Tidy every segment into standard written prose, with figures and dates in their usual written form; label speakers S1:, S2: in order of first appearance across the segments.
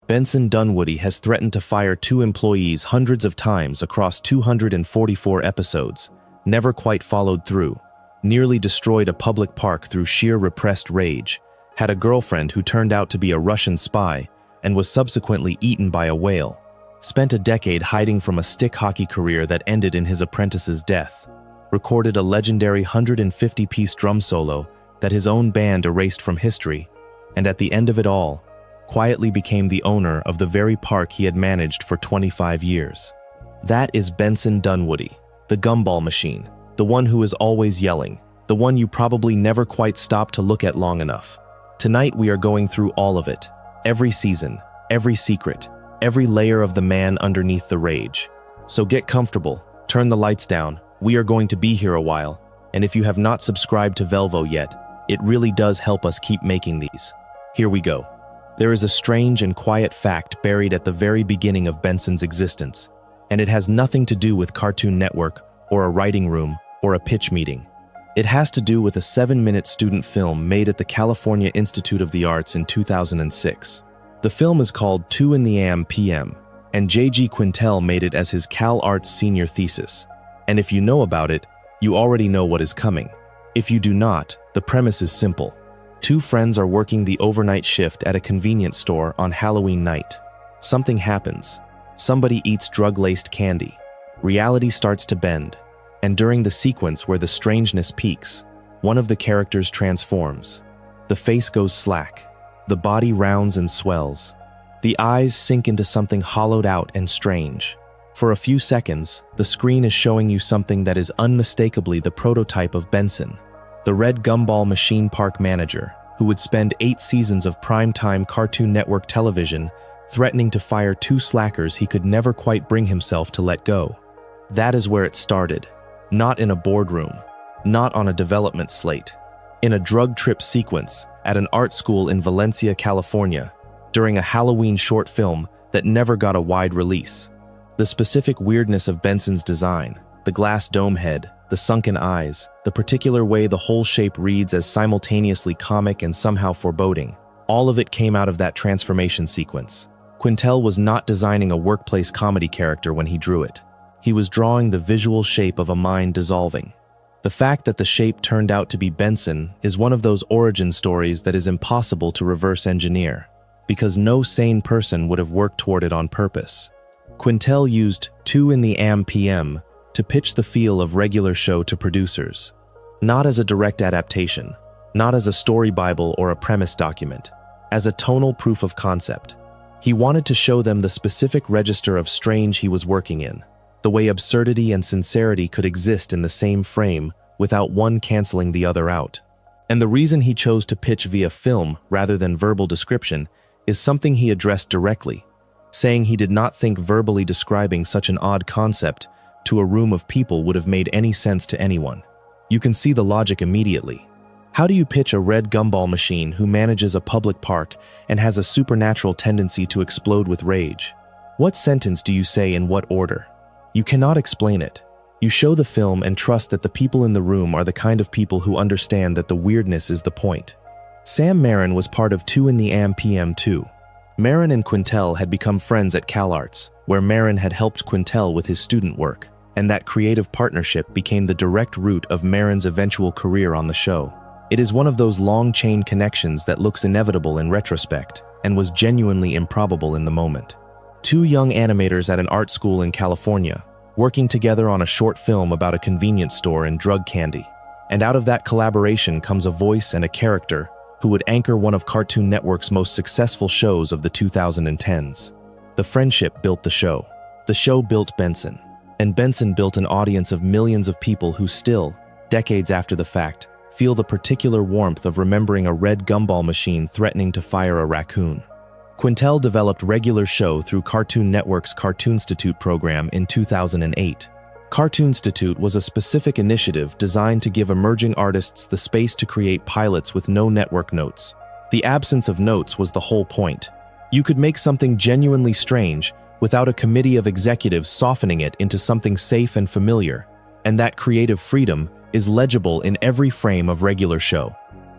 S1: Benson Dunwoody has threatened to fire 2 employees hundreds of times across 244 episodes, never quite followed through, nearly destroyed a public park through sheer repressed rage, had a girlfriend who turned out to be a Russian spy and was subsequently eaten by a whale, spent a decade hiding from a stick hockey career that ended in his apprentice's death, recorded a legendary 150-piece drum solo that his own band erased from history, and at the end of it all, quietly became the owner of the very park he had managed for 25 years. That is Benson Dunwoody, the gumball machine, the one who is always yelling, the one you probably never quite stop to look at long enough. Tonight we are going through all of it, every season, every secret, every layer of the man underneath the rage. So get comfortable, turn the lights down, we are going to be here a while, and if you have not subscribed to Velvo yet, it really does help us keep making these. Here we go. There is a strange and quiet fact buried at the very beginning of Benson's existence, and it has nothing to do with Cartoon Network or a writing room or a pitch meeting. It has to do with a 7-minute student film made at the California Institute of the Arts in 2006. The film is called 2 in the AM PM, and J.G. Quintel made it as his CalArts senior thesis. And if you know about it, you already know what is coming. If you do not, the premise is simple. 2 friends are working the overnight shift at a convenience store on Halloween night. Something happens. Somebody eats drug-laced candy. Reality starts to bend. And during the sequence where the strangeness peaks, one of the characters transforms. The face goes slack. The body rounds and swells. The eyes sink into something hollowed out and strange. For a few seconds, the screen is showing you something that is unmistakably the prototype of Benson, the red gumball machine park manager, who would spend 8 seasons of primetime Cartoon Network television threatening to fire 2 slackers he could never quite bring himself to let go. That is where it started. Not in a boardroom, not on a development slate, in a drug trip sequence at an art school in Valencia, California, during a Halloween short film that never got a wide release. The specific weirdness of Benson's design, the glass dome head, the sunken eyes, the particular way the whole shape reads as simultaneously comic and somehow foreboding, all of it came out of that transformation sequence. Quintel was not designing a workplace comedy character when he drew it. He was drawing the visual shape of a mind dissolving. The fact that the shape turned out to be Benson is one of those origin stories that is impossible to reverse engineer, because no sane person would have worked toward it on purpose. Quintel used 2 in the AM PM to pitch the feel of regular show to producers, not as a direct adaptation, not as a story bible or a premise document, as a tonal proof of concept. He wanted to show them the specific register of strange he was working in, the way absurdity and sincerity could exist in the same frame without one canceling the other out. And the reason he chose to pitch via film rather than verbal description is something he addressed directly, saying he did not think verbally describing such an odd concept to a room of people would have made any sense to anyone. You can see the logic immediately. How do you pitch a red gumball machine who manages a public park and has a supernatural tendency to explode with rage? What sentence do you say in what order? You cannot explain it. You show the film and trust that the people in the room are the kind of people who understand that the weirdness is the point. Sam Marin was part of 2 in the AM PM too. Marin and Quintel had become friends at CalArts, where Marin had helped Quintel with his student work, and that creative partnership became the direct root of Marin's eventual career on the show. It is one of those long-chain connections that looks inevitable in retrospect, and was genuinely improbable in the moment. 2 young animators at an art school in California, working together on a short film about a convenience store and drug candy. And out of that collaboration comes a voice and a character who would anchor one of Cartoon Network's most successful shows of the 2010s. The friendship built the show. The show built Benson. And Benson built an audience of millions of people who still, decades after the fact, feel the particular warmth of remembering a red gumball machine threatening to fire a raccoon. Quintel developed regular show through Cartoon Network's Cartoonstitute program in 2008. Cartoonstitute was a specific initiative designed to give emerging artists the space to create pilots with no network notes. The absence of notes was the whole point. You could make something genuinely strange without a committee of executives softening it into something safe and familiar, and that creative freedom is legible in every frame of regular show.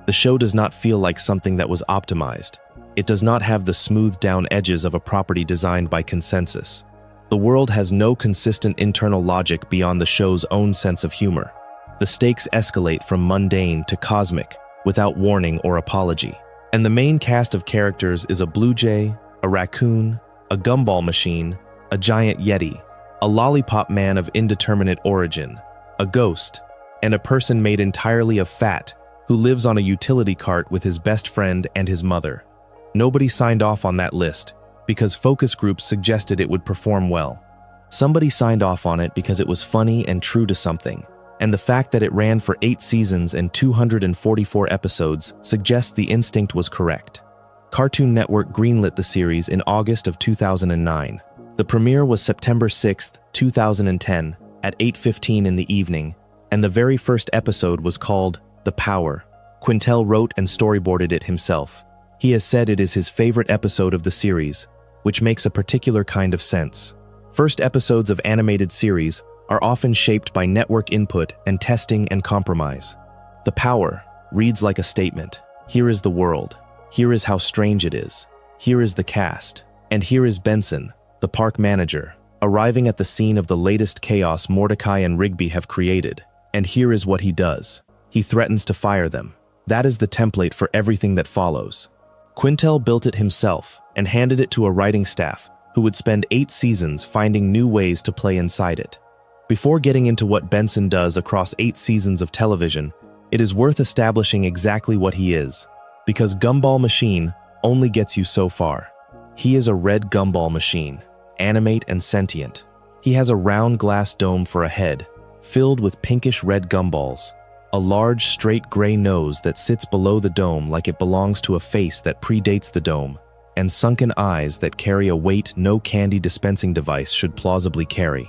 S1: The show does not feel like something that was optimized. It does not have the smoothed-down edges of a property designed by consensus. The world has no consistent internal logic beyond the show's own sense of humor. The stakes escalate from mundane to cosmic, without warning or apology. And the main cast of characters is a blue jay, a raccoon, a gumball machine, a giant yeti, a lollipop man of indeterminate origin, a ghost, and a person made entirely of fat who lives on a utility cart with his best friend and his mother. Nobody signed off on that list because focus groups suggested it would perform well. Somebody signed off on it because it was funny and true to something, and the fact that it ran for 8 seasons and 244 episodes suggests the instinct was correct. Cartoon Network greenlit the series in August of 2009. The premiere was September 6, 2010, at 8:15 in the evening, and the very first episode was called The Power. Quintel wrote and storyboarded it himself. He has said it is his favorite episode of the series, which makes a particular kind of sense. First episodes of animated series are often shaped by network input and testing and compromise. The Power reads like a statement. Here is the world. Here is how strange it is. Here is the cast. And here is Benson, the park manager, arriving at the scene of the latest chaos Mordecai and Rigby have created. And here is what he does. He threatens to fire them. That is the template for everything that follows. Quintel built it himself and handed it to a writing staff who would spend 8 seasons finding new ways to play inside it. Before getting into what Benson does across 8 seasons of television, it is worth establishing exactly what he is, because Gumball Machine only gets you so far. He is a red gumball machine, animate and sentient. He has a round glass dome for a head, filled with pinkish red gumballs, a large straight gray nose that sits below the dome like it belongs to a face that predates the dome, and sunken eyes that carry a weight no candy dispensing device should plausibly carry.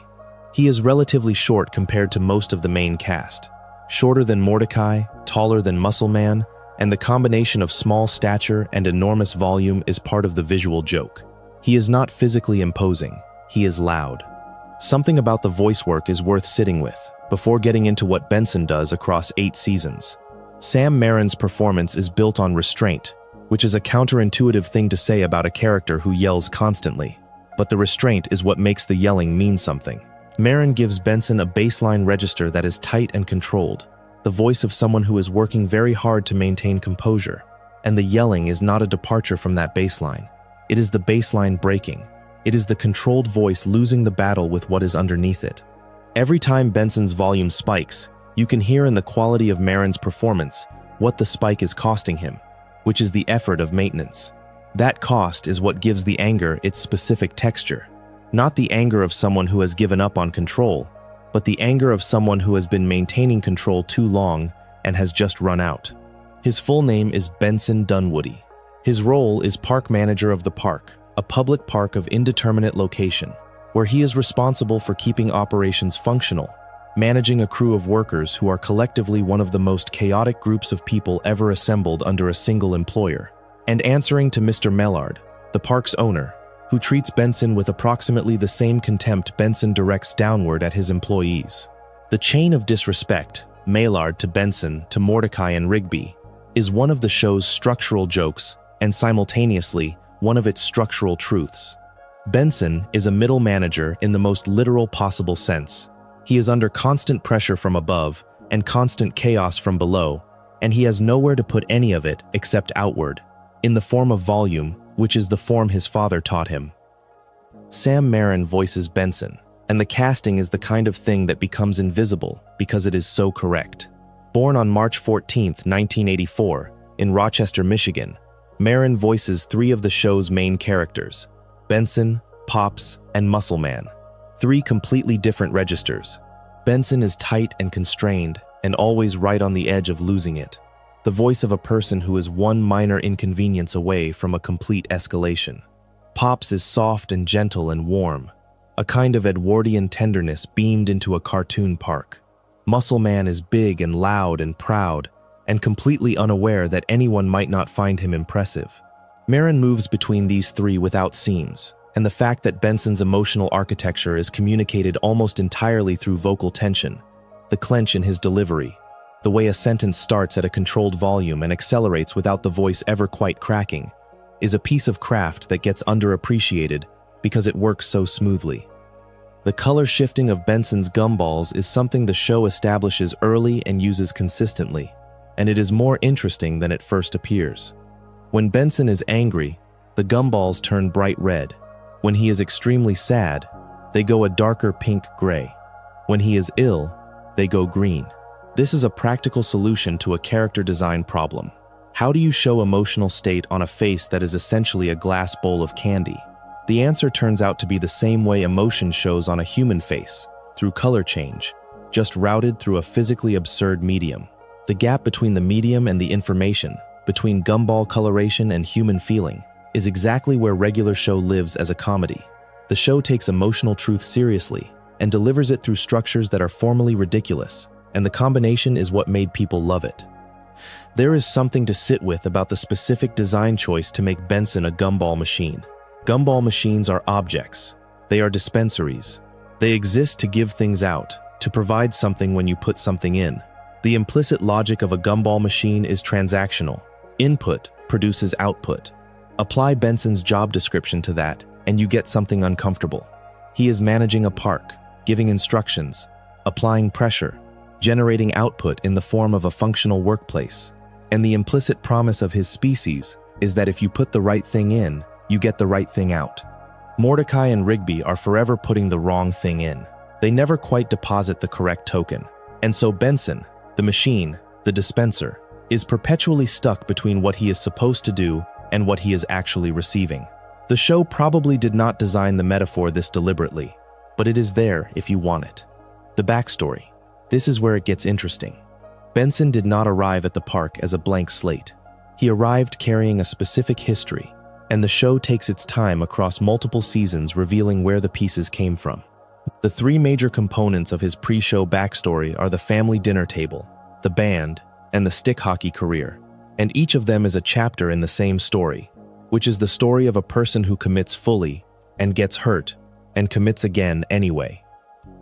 S1: He is relatively short compared to most of the main cast, shorter than Mordecai, taller than Muscle Man, and the combination of small stature and enormous volume is part of the visual joke. He is not physically imposing, he is loud. Something about the voice work is worth sitting with, before getting into what Benson does across 8 seasons. Sam Marin's performance is built on restraint, which is a counterintuitive thing to say about a character who yells constantly, but the restraint is what makes the yelling mean something. Marin gives Benson a baseline register that is tight and controlled, the voice of someone who is working very hard to maintain composure, and the yelling is not a departure from that baseline. It is the baseline breaking. It is the controlled voice losing the battle with what is underneath it. Every time Benson's volume spikes, you can hear in the quality of Marin's performance what the spike is costing him, which is the effort of maintenance. That cost is what gives the anger its specific texture. Not the anger of someone who has given up on control, but the anger of someone who has been maintaining control too long and has just run out. His full name is Benson Dunwoody. His role is park manager of the park, a public park of indeterminate location, where he is responsible for keeping operations functional, managing a crew of workers who are collectively one of the most chaotic groups of people ever assembled under a single employer, and answering to Mr. Maellard, the park's owner, who treats Benson with approximately the same contempt Benson directs downward at his employees. The chain of disrespect, Maellard to Benson to Mordecai and Rigby, is one of the show's structural jokes and simultaneously one of its structural truths. Benson is a middle manager in the most literal possible sense. He is under constant pressure from above and constant chaos from below, and he has nowhere to put any of it except outward, in the form of volume, which is the form his father taught him. Sam Marin voices Benson, and the casting is the kind of thing that becomes invisible because it is so correct. Born on March 14, 1984, in Rochester, Michigan, Marin voices 3 of the show's main characters, Benson, Pops, and Muscle Man. 3 completely different registers. Benson is tight and constrained, and always right on the edge of losing it. The voice of a person who is one minor inconvenience away from a complete escalation. Pops is soft and gentle and warm, a kind of Edwardian tenderness beamed into a cartoon park. Muscle Man is big and loud and proud, and completely unaware that anyone might not find him impressive. Marin moves between these 3 without seams, and the fact that Benson's emotional architecture is communicated almost entirely through vocal tension, the clench in his delivery, the way a sentence starts at a controlled volume and accelerates without the voice ever quite cracking, is a piece of craft that gets underappreciated because it works so smoothly. The color shifting of Benson's gumballs is something the show establishes early and uses consistently, and it is more interesting than it first appears. When Benson is angry, the gumballs turn bright red. When he is extremely sad, they go a darker pink gray. When he is ill, they go green. This is a practical solution to a character design problem. How do you show emotional state on a face that is essentially a glass bowl of candy? The answer turns out to be the same way emotion shows on a human face, through color change, just routed through a physically absurd medium. The gap between the medium and the information, between gumball coloration and human feeling, is exactly where regular show lives as a comedy. The show takes emotional truth seriously and delivers it through structures that are formally ridiculous, and the combination is what made people love it. There is something to sit with about the specific design choice to make Benson a gumball machine. Gumball machines are objects. They are dispensaries. They exist to give things out, to provide something when you put something in. The implicit logic of a gumball machine is transactional. Input produces output. Apply Benson's job description to that, and you get something uncomfortable. He is managing a park, giving instructions, applying pressure, generating output in the form of a functional workplace. And the implicit promise of his species is that if you put the right thing in, you get the right thing out. Mordecai and Rigby are forever putting the wrong thing in. They never quite deposit the correct token. And so Benson, the machine, the dispenser, is perpetually stuck between what he is supposed to do and what he is actually receiving. The show probably did not design the metaphor this deliberately, but it is there if you want it. The backstory. This is where it gets interesting. Benson did not arrive at the park as a blank slate. He arrived carrying a specific history, and the show takes its time across multiple seasons revealing where the pieces came from. The three major components of his pre-show backstory are the family dinner table, the band, and the stick hockey career, and each of them is a chapter in the same story, which is the story of a person who commits fully, and gets hurt, and commits again anyway.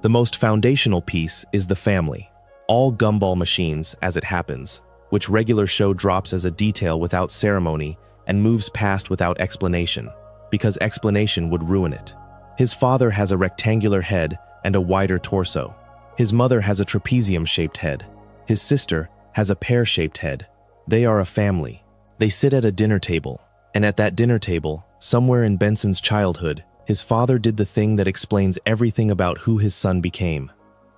S1: The most foundational piece is the family. All gumball machines, as it happens, which regular show drops as a detail without ceremony and moves past without explanation, because explanation would ruin it. His father has a rectangular head and a wider torso. His mother has a trapezium-shaped head. His sister has a pear-shaped head. They are a family. They sit at a dinner table, and at that dinner table, somewhere in Benson's childhood, his father did the thing that explains everything about who his son became.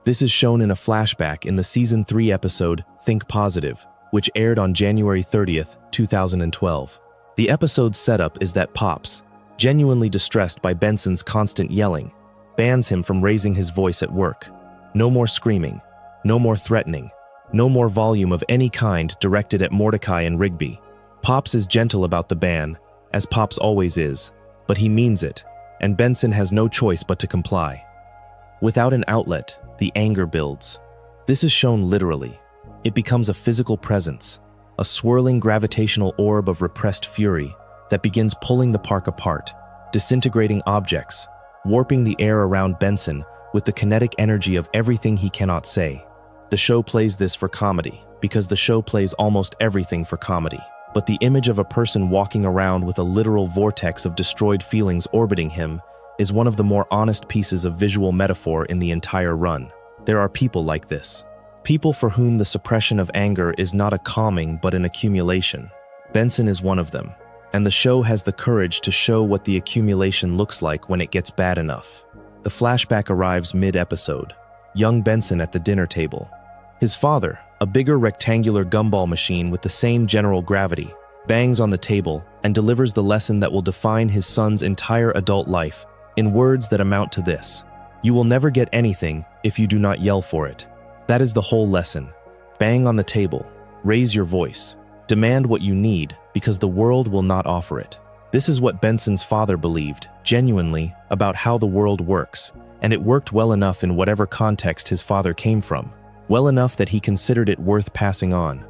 S1: This is shown in a flashback in the Season 3 episode, Think Positive, which aired on January 30th, 2012. The episode's setup is that Pops, genuinely distressed by Benson's constant yelling, bans him from raising his voice at work. No more screaming, no more threatening, no more volume of any kind directed at Mordecai and Rigby. Pops is gentle about the ban, as Pops always is, but he means it, and Benson has no choice but to comply. Without an outlet, the anger builds. This is shown literally. It becomes a physical presence, a swirling gravitational orb of repressed fury that begins pulling the park apart, disintegrating objects, warping the air around Benson with the kinetic energy of everything he cannot say. The show plays this for comedy, because the show plays almost everything for comedy. But the image of a person walking around with a literal vortex of destroyed feelings orbiting him is one of the more honest pieces of visual metaphor in the entire run. There are people like this. People for whom the suppression of anger is not a calming but an accumulation. Benson is one of them, and the show has the courage to show what the accumulation looks like when it gets bad enough. The flashback arrives mid-episode. Young Benson at the dinner table. His father, a bigger rectangular gumball machine with the same general gravity, bangs on the table and delivers the lesson that will define his son's entire adult life in words that amount to this: "You will never get anything if you do not yell for it." That is the whole lesson. Bang on the table, raise your voice, demand what you need because the world will not offer it. This is what Benson's father believed, genuinely, about how the world works, and it worked well enough in whatever context his father came from. Well enough that he considered it worth passing on.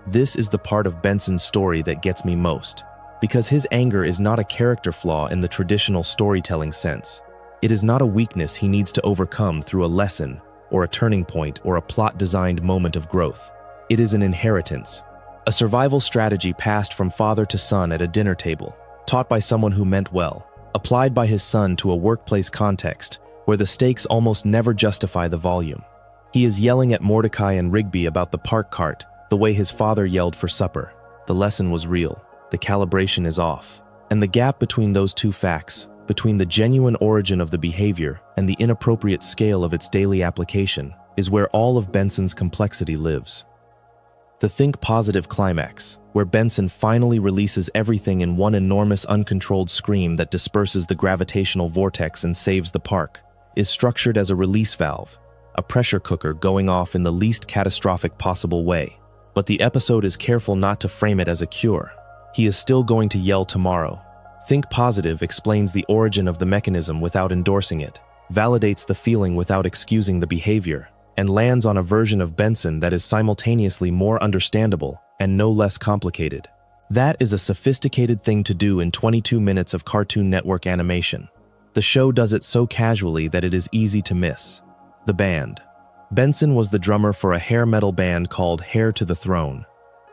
S1: This is the part of Benson's story that gets me most, because his anger is not a character flaw in the traditional storytelling sense. It is not a weakness he needs to overcome through a lesson, or a turning point, or a plot-designed moment of growth. It is an inheritance, a survival strategy passed from father to son at a dinner table. taught by someone who meant well, applied by his son to a workplace context where the stakes almost never justify the volume. He is yelling at Mordecai and Rigby about the park cart the way his father yelled for supper. The lesson was real, the calibration is off. And the gap between those two facts, between the genuine origin of the behavior and the inappropriate scale of its daily application, is where all of Benson's complexity lives. The think positive climax, where Benson finally releases everything in one enormous uncontrolled scream that disperses the gravitational vortex and saves the park, is structured as a release valve, a pressure cooker going off in the least catastrophic possible way. But the episode is careful not to frame it as a cure. He is still going to yell tomorrow. Think positive explains the origin of the mechanism without endorsing it, validates the feeling without excusing the behavior, and lands on a version of Benson that is simultaneously more understandable and no less complicated. That is a sophisticated thing to do in 22 minutes of Cartoon Network animation. The show does it so casually that it is easy to miss. The band. Benson was the drummer for a hair metal band called Heir to the Throne.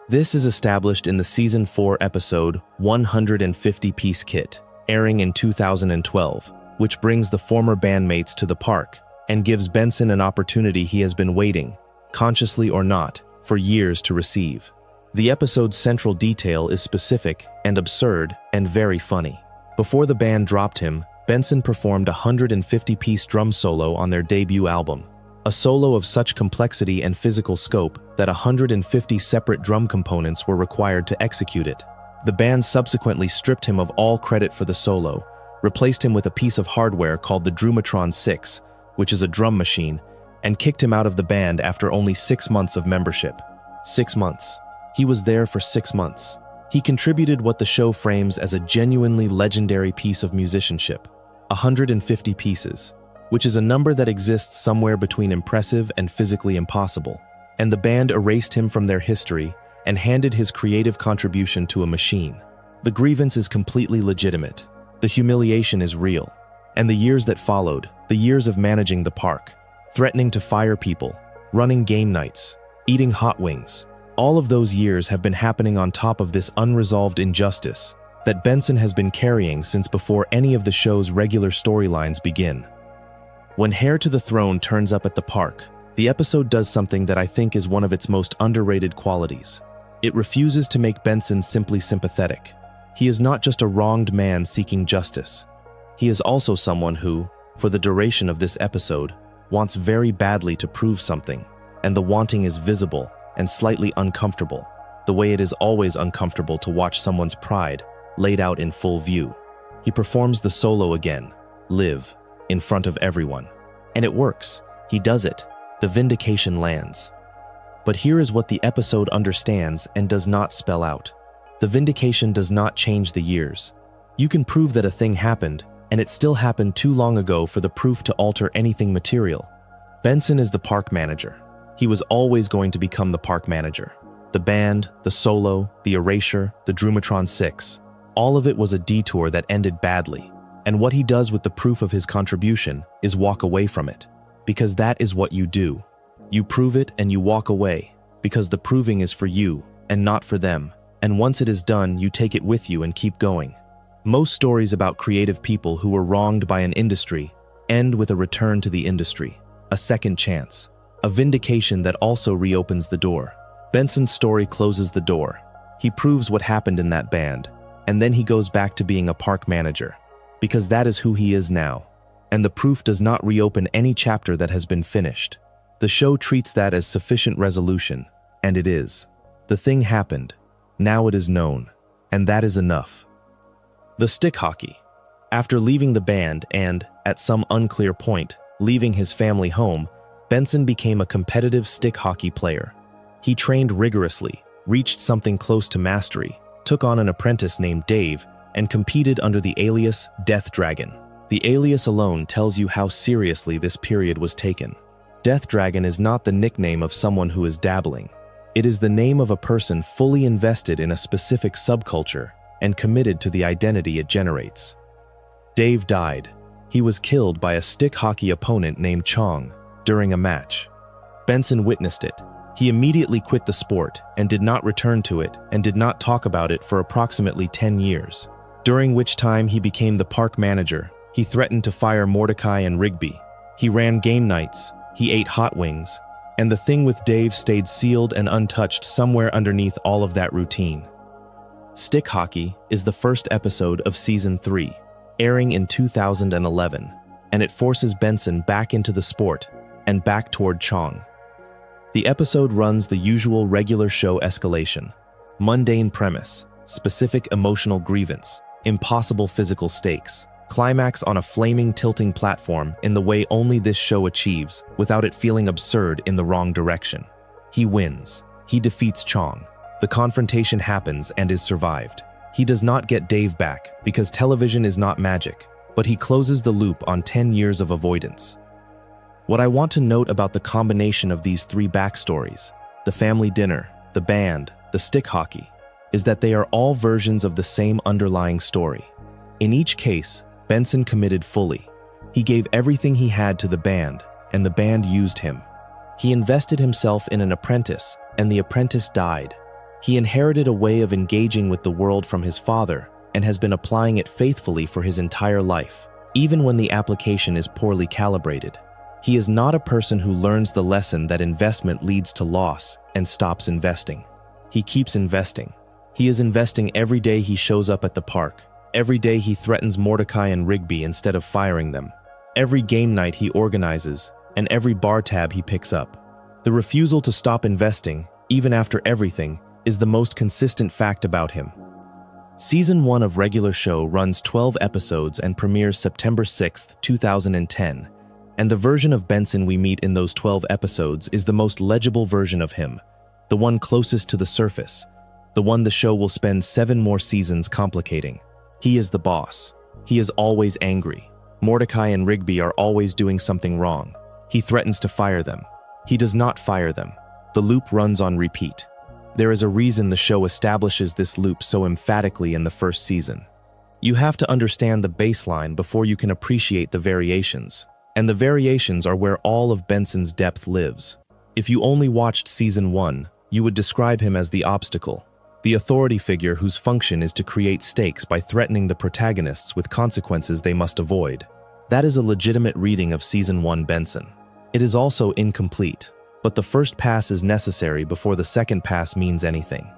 S1: This is established in the Season 4 episode 150-piece kit, airing in 2012, which brings the former bandmates to the park and gives Benson an opportunity he has been waiting, consciously or not, for years to receive. The episode's central detail is specific and absurd and very funny. Before the band dropped him, Benson performed a 150-piece drum solo on their debut album, a solo of such complexity and physical scope that 150 separate drum components were required to execute it. The band subsequently stripped him of all credit for the solo, replaced him with a piece of hardware called the Drumatron 6, which is a drum machine, and kicked him out of the band after only 6 months of membership. 6 months. He was there for 6 months. He contributed what the show frames as a genuinely legendary piece of musicianship, 150 pieces, which is a number that exists somewhere between impressive and physically impossible. And the band erased him from their history and handed his creative contribution to a machine. The grievance is completely legitimate. The humiliation is real. And the years that followed, the years of managing the park, threatening to fire people, running game nights, eating hot wings, all of those years have been happening on top of this unresolved injustice that Benson has been carrying since before any of the show's regular storylines begin. When Heir to the Throne turns up at the park, the episode does something that I think is one of its most underrated qualities. It refuses to make Benson simply sympathetic. He is not just a wronged man seeking justice. He is also someone who, for the duration of this episode, wants very badly to prove something, and the wanting is visible and slightly uncomfortable, the way it is always uncomfortable to watch someone's pride laid out in full view. He performs the solo again, Live, in front of everyone. And it works. He does it. The vindication lands. But here is what the episode understands and does not spell out. The vindication does not change the years. You can prove that a thing happened, and it still happened too long ago for the proof to alter anything material. Benson is the park manager. He was always going to become the park manager. The band, the solo, the erasure, the Drumatron 6, all of it was a detour that ended badly. And what he does with the proof of his contribution is walk away from it. Because that is what you do. You prove it and you walk away, because the proving is for you and not for them. And once it is done, you take it with you and keep going. Most stories about creative people who were wronged by an industry end with a return to the industry, a second chance, a vindication that also reopens the door. Benson's story closes the door. He proves what happened in that band, and then he goes back to being a park manager, because that is who he is now, and the proof does not reopen any chapter that has been finished. The show treats that as sufficient resolution, and it is. The thing happened. Now it is known, and that is enough. The stick hockey. After leaving the band and, at some unclear point, leaving his family home, Benson became a competitive stick hockey player. He trained rigorously, reached something close to mastery, took on an apprentice named Dave, and competed under the alias Death Dragon. The alias alone tells you how seriously this period was taken. Death Dragon is not the nickname of someone who is dabbling. It is the name of a person fully invested in a specific subculture and committed to the identity it generates. Dave died. He was killed by a stick hockey opponent named Chong during a match. Benson witnessed it. He immediately quit the sport and did not return to it and did not talk about it for approximately 10 years. during which time he became the park manager. He threatened to fire Mordecai and Rigby. He ran game nights. He ate hot wings. And the thing with Dave stayed sealed and untouched somewhere underneath all of that routine. Stick Hockey is the first episode of Season 3, airing in 2011, and it forces Benson back into the sport and back toward Chong. The episode runs the usual regular show escalation: mundane premise, specific emotional grievance, impossible physical stakes, climax on a flaming tilting platform in the way only this show achieves without it feeling absurd in the wrong direction. He wins. He defeats Chong. The confrontation happens and is survived. He does not get Dave back because television is not magic, but he closes the loop on 10 years of avoidance. What I want to note about the combination of these three backstories, the family dinner, the band, the stick hockey, is that they are all versions of the same underlying story. In each case, Benson committed fully. He gave everything he had to the band, and the band used him. He invested himself in an apprentice, and the apprentice died. He inherited a way of engaging with the world from his father, and has been applying it faithfully for his entire life, even when the application is poorly calibrated. He is not a person who learns the lesson that investment leads to loss and stops investing. He keeps investing. He is investing every day he shows up at the park. Every day he threatens Mordecai and Rigby instead of firing them. Every game night he organizes, and every bar tab he picks up. The refusal to stop investing, even after everything, is the most consistent fact about him. Season 1 of regular show runs 12 episodes and premieres September 6, 2010, and the version of Benson we meet in those 12 episodes is the most legible version of him, the one closest to the surface, the one the show will spend 7 more seasons complicating. He is the boss. He is always angry. Mordecai and Rigby are always doing something wrong. He threatens to fire them. He does not fire them. The loop runs on repeat. There is a reason the show establishes this loop so emphatically in the first season. You have to understand the baseline before you can appreciate the variations. And the variations are where all of Benson's depth lives. If you only watched Season 1, you would describe him as the obstacle, the authority figure whose function is to create stakes by threatening the protagonists with consequences they must avoid. That is a legitimate reading of Season 1 Benson. It is also incomplete, but the first pass is necessary before the second pass means anything.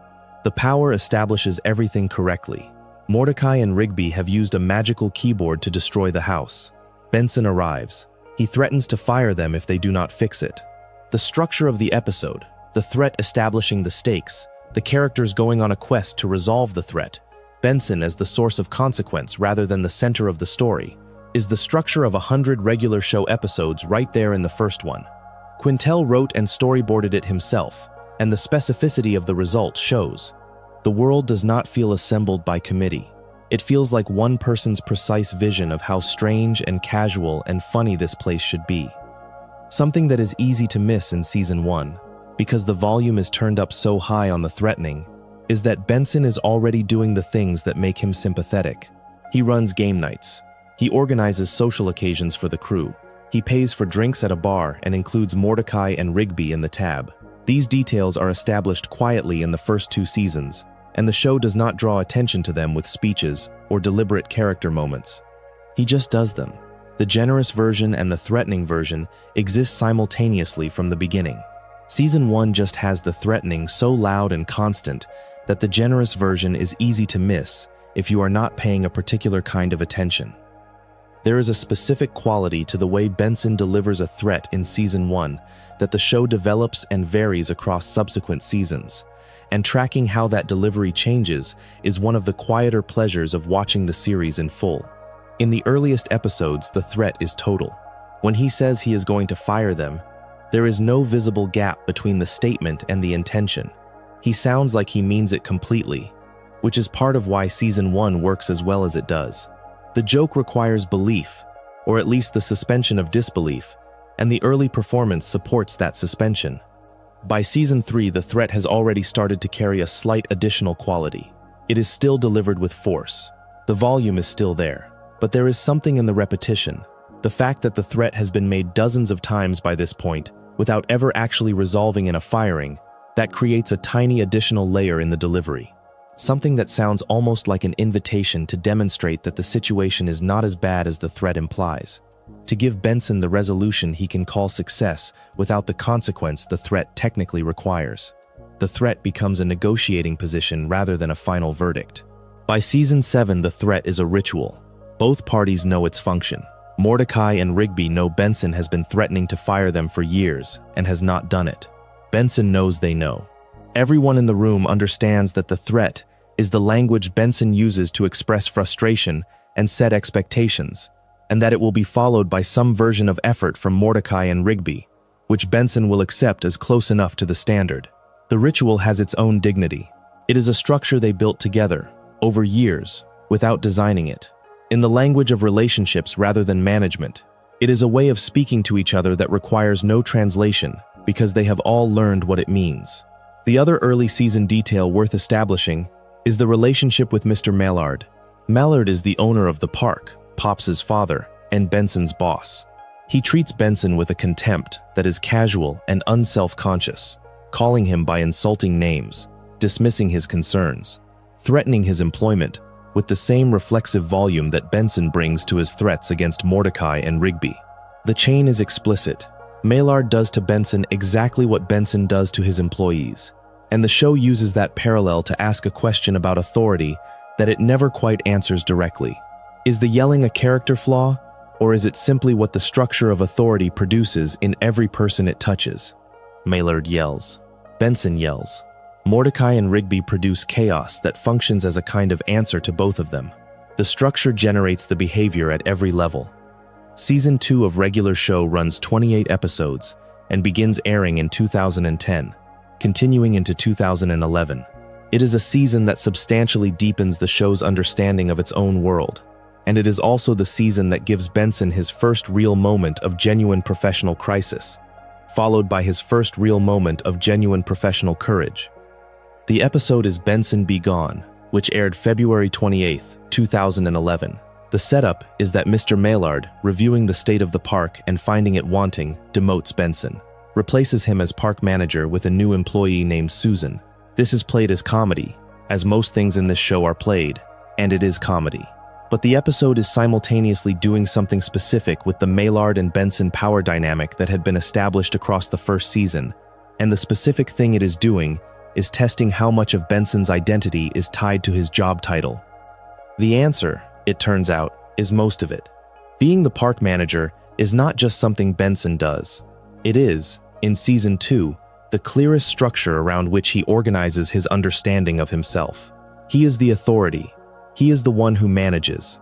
S1: The power establishes everything correctly. Mordecai and Rigby have used a magical keyboard to destroy the house. Benson arrives. He threatens to fire them if they do not fix it. The structure of the episode, the threat establishing the stakes, the characters going on a quest to resolve the threat, Benson as the source of consequence rather than the center of the story, is the structure of 100 regular show episodes right there in the first one. Quintel wrote and storyboarded it himself, and the specificity of the result shows. The world does not feel assembled by committee. It feels like one person's precise vision of how strange and casual and funny this place should be. Something that is easy to miss in Season 1, because the volume is turned up so high on the threatening, is that Benson is already doing the things that make him sympathetic. He runs game nights. He organizes social occasions for the crew. He pays for drinks at a bar and includes Mordecai and Rigby in the tab. These details are established quietly in the first 2 seasons, and the show does not draw attention to them with speeches or deliberate character moments. He just does them. The generous version and the threatening version exist simultaneously from the beginning. Season 1 just has the threatening so loud and constant that the generous version is easy to miss if you are not paying a particular kind of attention. There is a specific quality to the way Benson delivers a threat in Season 1 that the show develops and varies across subsequent seasons, and tracking how that delivery changes is one of the quieter pleasures of watching the series in full. In the earliest episodes, the threat is total. When he says he is going to fire them, there is no visible gap between the statement and the intention. He sounds like he means it completely, which is part of why Season 1 works as well as it does. The joke requires belief, or at least the suspension of disbelief, and the early performance supports that suspension. By Season 3, the threat has already started to carry a slight additional quality. It is still delivered with force. The volume is still there, but there is something in the repetition. The fact that the threat has been made dozens of times by this point, without ever actually resolving in a firing, that creates a tiny additional layer in the delivery. something that sounds almost like an invitation to demonstrate that the situation is not as bad as the threat implies, to give Benson the resolution he can call success without the consequence the threat technically requires. The threat becomes a negotiating position rather than a final verdict. By season 7, the threat is a ritual. Both parties know its function. Mordecai and Rigby know Benson has been threatening to fire them for years and has not done it. Benson knows they know. Everyone in the room understands that the threat is the language Benson uses to express frustration and set expectations, and that it will be followed by some version of effort from Mordecai and Rigby, which Benson will accept as close enough to the standard. The ritual has its own dignity. It is a structure they built together, over years, without designing it. In the language of relationships rather than management, it is a way of speaking to each other that requires no translation because they have all learned what it means. The other early season detail worth establishing is the relationship with Mr. Maellard. Maellard is the owner of the park, Pops's father, and Benson's boss. He treats Benson with a contempt that is casual and unself-conscious, calling him by insulting names, dismissing his concerns, threatening his employment with the same reflexive volume that Benson brings to his threats against Mordecai and Rigby. The chain is explicit. Maellard does to Benson exactly what Benson does to his employees, and the show uses that parallel to ask a question about authority that it never quite answers directly. Is the yelling a character flaw, or is it simply what the structure of authority produces in every person it touches? Maellard yells. Benson yells. Mordecai and Rigby produce chaos that functions as a kind of answer to both of them. The structure generates the behavior at every level. Season 2 of regular show runs 28 episodes and begins airing in 2010, continuing into 2011. It is a season that substantially deepens the show's understanding of its own world, and it is also the season that gives Benson his first real moment of genuine professional crisis, followed by his first real moment of genuine professional courage. The episode is Benson Be Gone, which aired February 28, 2011. The setup is that Mr. Maellard, reviewing the state of the park and finding it wanting, demotes Benson, replaces him as park manager with a new employee named Susan. This is played as comedy, as most things in this show are played, and it is comedy. But the episode is simultaneously doing something specific with the Maellard and Benson power dynamic that had been established across the first season, and the specific thing it is doing is testing how much of Benson's identity is tied to his job title. The answer, it turns out, is most of it. Being the park manager is not just something Benson does. It is, in Season 2, the clearest structure around which he organizes his understanding of himself. He is the authority. He is the one who manages.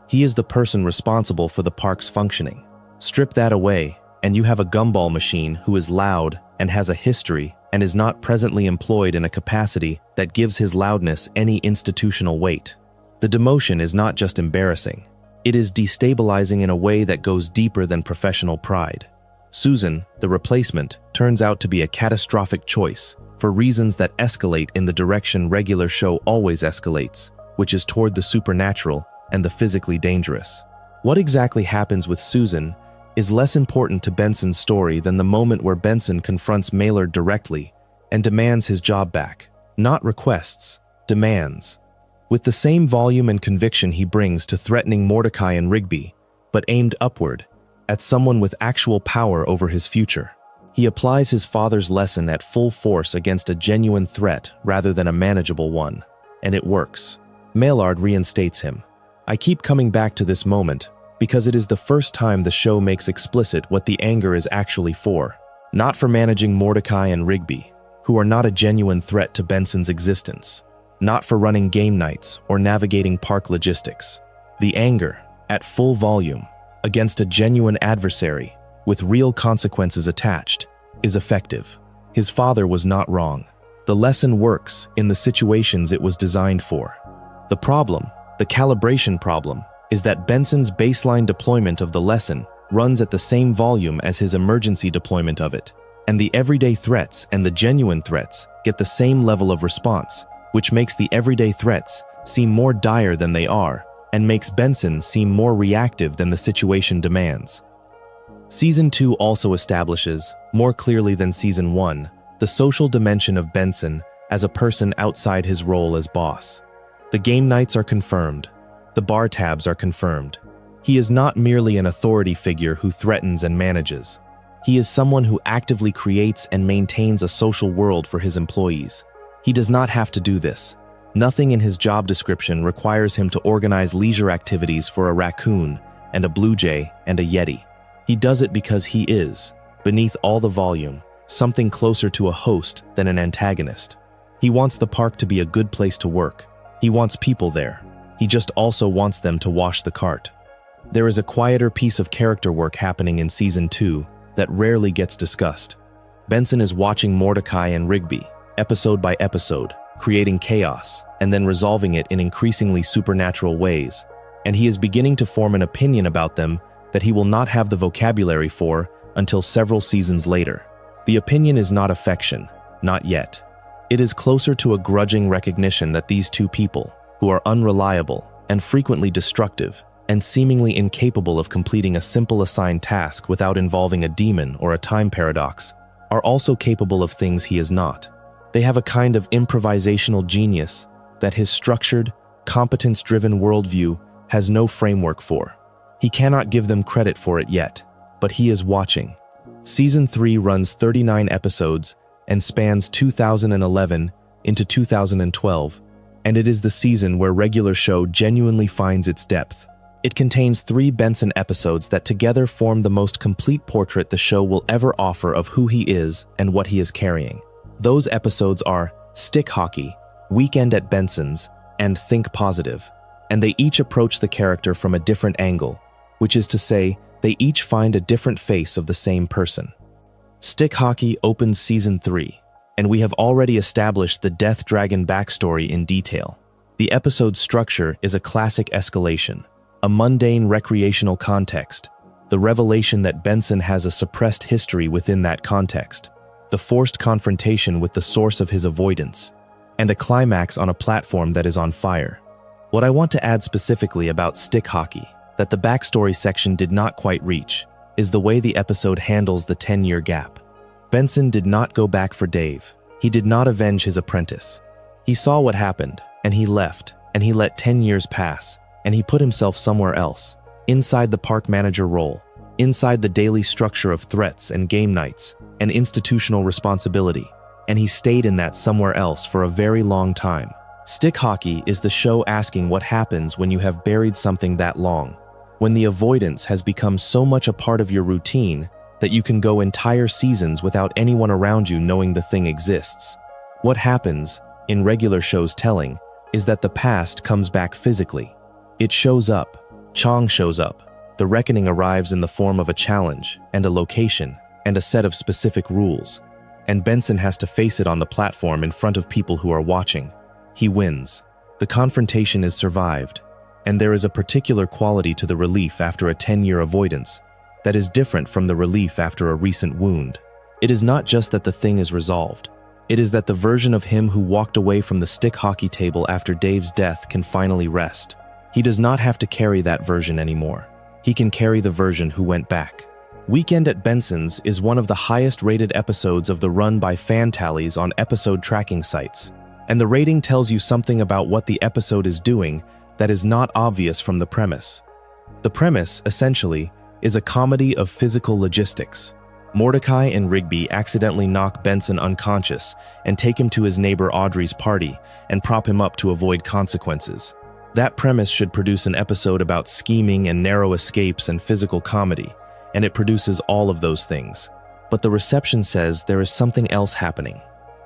S1: He is the person responsible for the park's functioning. Strip that away, and you have a gumball machine who is loud and has a history and is not presently employed in a capacity that gives his loudness any institutional weight. The demotion is not just embarrassing. It is destabilizing in a way that goes deeper than professional pride. Susan, the replacement, turns out to be a catastrophic choice for reasons that escalate in the direction regular show always escalates, which is toward the supernatural and the physically dangerous. What exactly happens with Susan is less important to Benson's story than the moment where Benson confronts Maellard directly and demands his job back. Not requests, demands. With the same volume and conviction he brings to threatening Mordecai and Rigby, but aimed upward, at someone with actual power over his future. He applies his father's lesson at full force against a genuine threat rather than a manageable one, and it works. Maellard reinstates him. I keep coming back to this moment because it is the first time the show makes explicit what the anger is actually for. Not for managing Mordecai and Rigby, who are not a genuine threat to Benson's existence. Not for running game nights or navigating park logistics. The anger, at full volume, against a genuine adversary, with real consequences attached, is effective. His father was not wrong. The lesson works in the situations it was designed for. The problem, the calibration problem, is that Benson's baseline deployment of the lesson runs at the same volume as his emergency deployment of it, and the everyday threats and the genuine threats get the same level of response, which makes the everyday threats seem more dire than they are, and makes Benson seem more reactive than the situation demands. Season 2 also establishes, more clearly than Season 1, the social dimension of Benson as a person outside his role as boss. The game nights are confirmed. The bar tabs are confirmed. He is not merely an authority figure who threatens and manages. He is someone who actively creates and maintains a social world for his employees. He does not have to do this. Nothing in his job description requires him to organize leisure activities for a raccoon and a blue jay and a yeti. He does it because he is, beneath all the volume, something closer to a host than an antagonist. He wants the park to be a good place to work. He wants people there. He just also wants them to wash the cart. There is a quieter piece of character work happening in Season 2 that rarely gets discussed. Benson is watching Mordecai and Rigby, episode by episode, creating chaos and then resolving it in increasingly supernatural ways, and he is beginning to form an opinion about them that he will not have the vocabulary for until several seasons later. The opinion is not affection, not yet. It is closer to a grudging recognition that these two people, who are unreliable and frequently destructive and seemingly incapable of completing a simple assigned task without involving a demon or a time paradox, are also capable of things he is not. They have a kind of improvisational genius that his structured, competence-driven worldview has no framework for. He cannot give them credit for it yet, but he is watching. Season 3 runs 39 episodes and spans 2011 into 2012, and it is the season where regular show genuinely finds its depth. It contains 3 Benson episodes that together form the most complete portrait the show will ever offer of who he is and what he is carrying. Those episodes are Stick Hockey, Weekend at Benson's, and Think Positive, and they each approach the character from a different angle, which is to say, they each find a different face of the same person. Stick Hockey opens Season 3, and we have already established the Death Dragon backstory in detail. The episode's structure is a classic escalation, a mundane recreational context, the revelation that Benson has a suppressed history within that context, the forced confrontation with the source of his avoidance, and a climax on a platform that is on fire. What I want to add specifically about Stick Hockey, that the backstory section did not quite reach, is the way the episode handles the 10-year gap. Benson did not go back for Dave. He did not avenge his apprentice. He saw what happened, and he left, and he let 10 years pass, and he put himself somewhere else, inside the park manager role, inside the daily structure of threats and game nights, and institutional responsibility, and he stayed in that somewhere else for a very long time. Stick Hockey is the show asking what happens when you have buried something that long, when the avoidance has become so much a part of your routine that you can go entire seasons without anyone around you knowing the thing exists. What happens, in regular shows telling, is that the past comes back physically. It shows up. Chong shows up. The reckoning arrives in the form of a challenge and a location and a set of specific rules, and Benson has to face it on the platform in front of people who are watching. He wins. The confrontation is survived, and there is a particular quality to the relief after a 10-year avoidance that is different from the relief after a recent wound. It is not just that the thing is resolved. It is that the version of him who walked away from the stick hockey table after Dave's death can finally rest. He does not have to carry that version anymore. He can carry the version who went back. Weekend at Benson's is one of the highest-rated episodes of the run by fan tallies on episode tracking sites, and the rating tells you something about what the episode is doing that is not obvious from the premise. The premise, essentially, is a comedy of physical logistics. Mordecai and Rigby accidentally knock Benson unconscious and take him to his neighbor Audrey's party and prop him up to avoid consequences. That premise should produce an episode about scheming and narrow escapes and physical comedy, and it produces all of those things. But the reception says there is something else happening.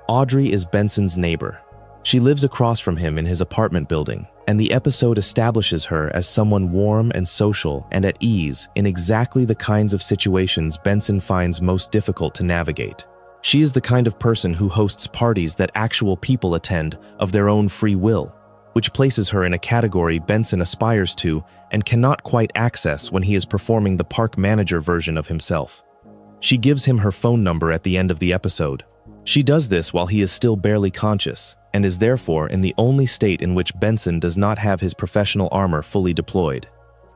S1: Audrey is Benson's neighbor. She lives across from him in his apartment building, and the episode establishes her as someone warm and social and at ease in exactly the kinds of situations Benson finds most difficult to navigate. She is the kind of person who hosts parties that actual people attend of their own free will, which places her in a category Benson aspires to and cannot quite access when he is performing the park manager version of himself. She gives him her phone number at the end of the episode. She does this while he is still barely conscious, and is therefore in the only state in which Benson does not have his professional armor fully deployed.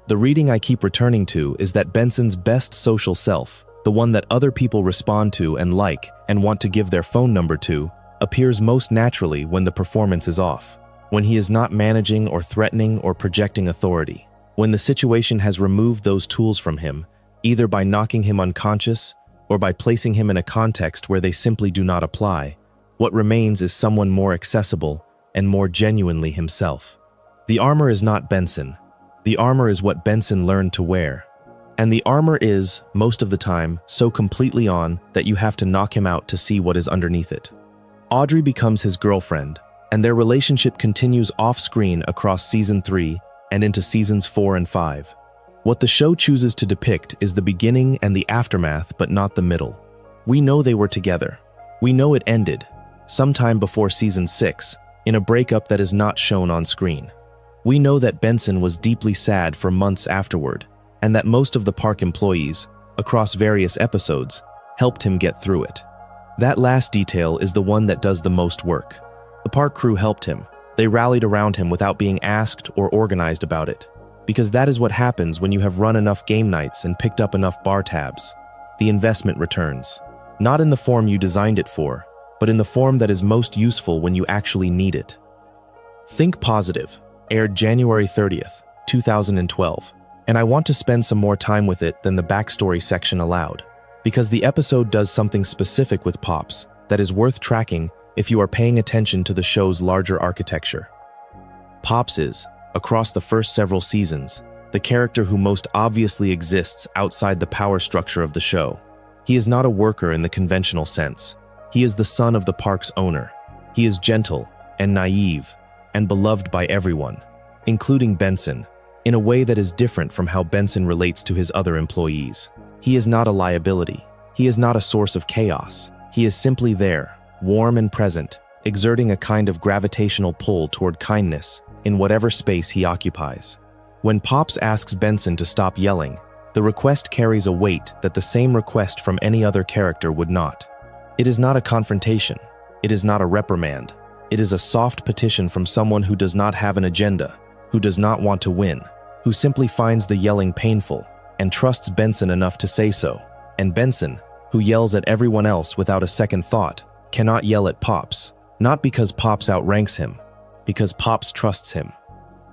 S1: The reading I keep returning to is that Benson's best social self, the one that other people respond to and like and want to give their phone number to, appears most naturally when the performance is off, when he is not managing or threatening or projecting authority, when the situation has removed those tools from him, either by knocking him unconscious or by placing him in a context where they simply do not apply. What remains is someone more accessible and more genuinely himself. The armor is not Benson. The armor is what Benson learned to wear. And the armor is, most of the time, so completely on that you have to knock him out to see what is underneath it. Audrey becomes his girlfriend, and their relationship continues off-screen across Season 3 and into Seasons 4 and 5. What the show chooses to depict is the beginning and the aftermath, but not the middle. We know they were together. We know it ended, sometime before Season 6, in a breakup that is not shown on screen. We know that Benson was deeply sad for months afterward, and that most of the park employees, across various episodes, helped him get through it. That last detail is the one that does the most work. The park crew helped him. They rallied around him without being asked or organized about it. Because that is what happens when you have run enough game nights and picked up enough bar tabs. The investment returns. Not in the form you designed it for, but in the form that is most useful when you actually need it. Think Positive aired January 30th, 2012. And I want to spend some more time with it than the backstory section allowed, because the episode does something specific with Pops that is worth tracking if you are paying attention to the show's larger architecture. Pops is, across the first several seasons, the character who most obviously exists outside the power structure of the show. He is not a worker in the conventional sense. He is the son of the park's owner. He is gentle and naive and beloved by everyone, including Benson, in a way that is different from how Benson relates to his other employees. He is not a liability. He is not a source of chaos. He is simply there, warm and present, exerting a kind of gravitational pull toward kindness in whatever space he occupies. When Pops asks Benson to stop yelling, the request carries a weight that the same request from any other character would not. It is not a confrontation. It is not a reprimand. It is a soft petition from someone who does not have an agenda, who does not want to win, who simply finds the yelling painful and trusts Benson enough to say so. And Benson, who yells at everyone else without a second thought, cannot yell at Pops, not because Pops outranks him, because Pops trusts him.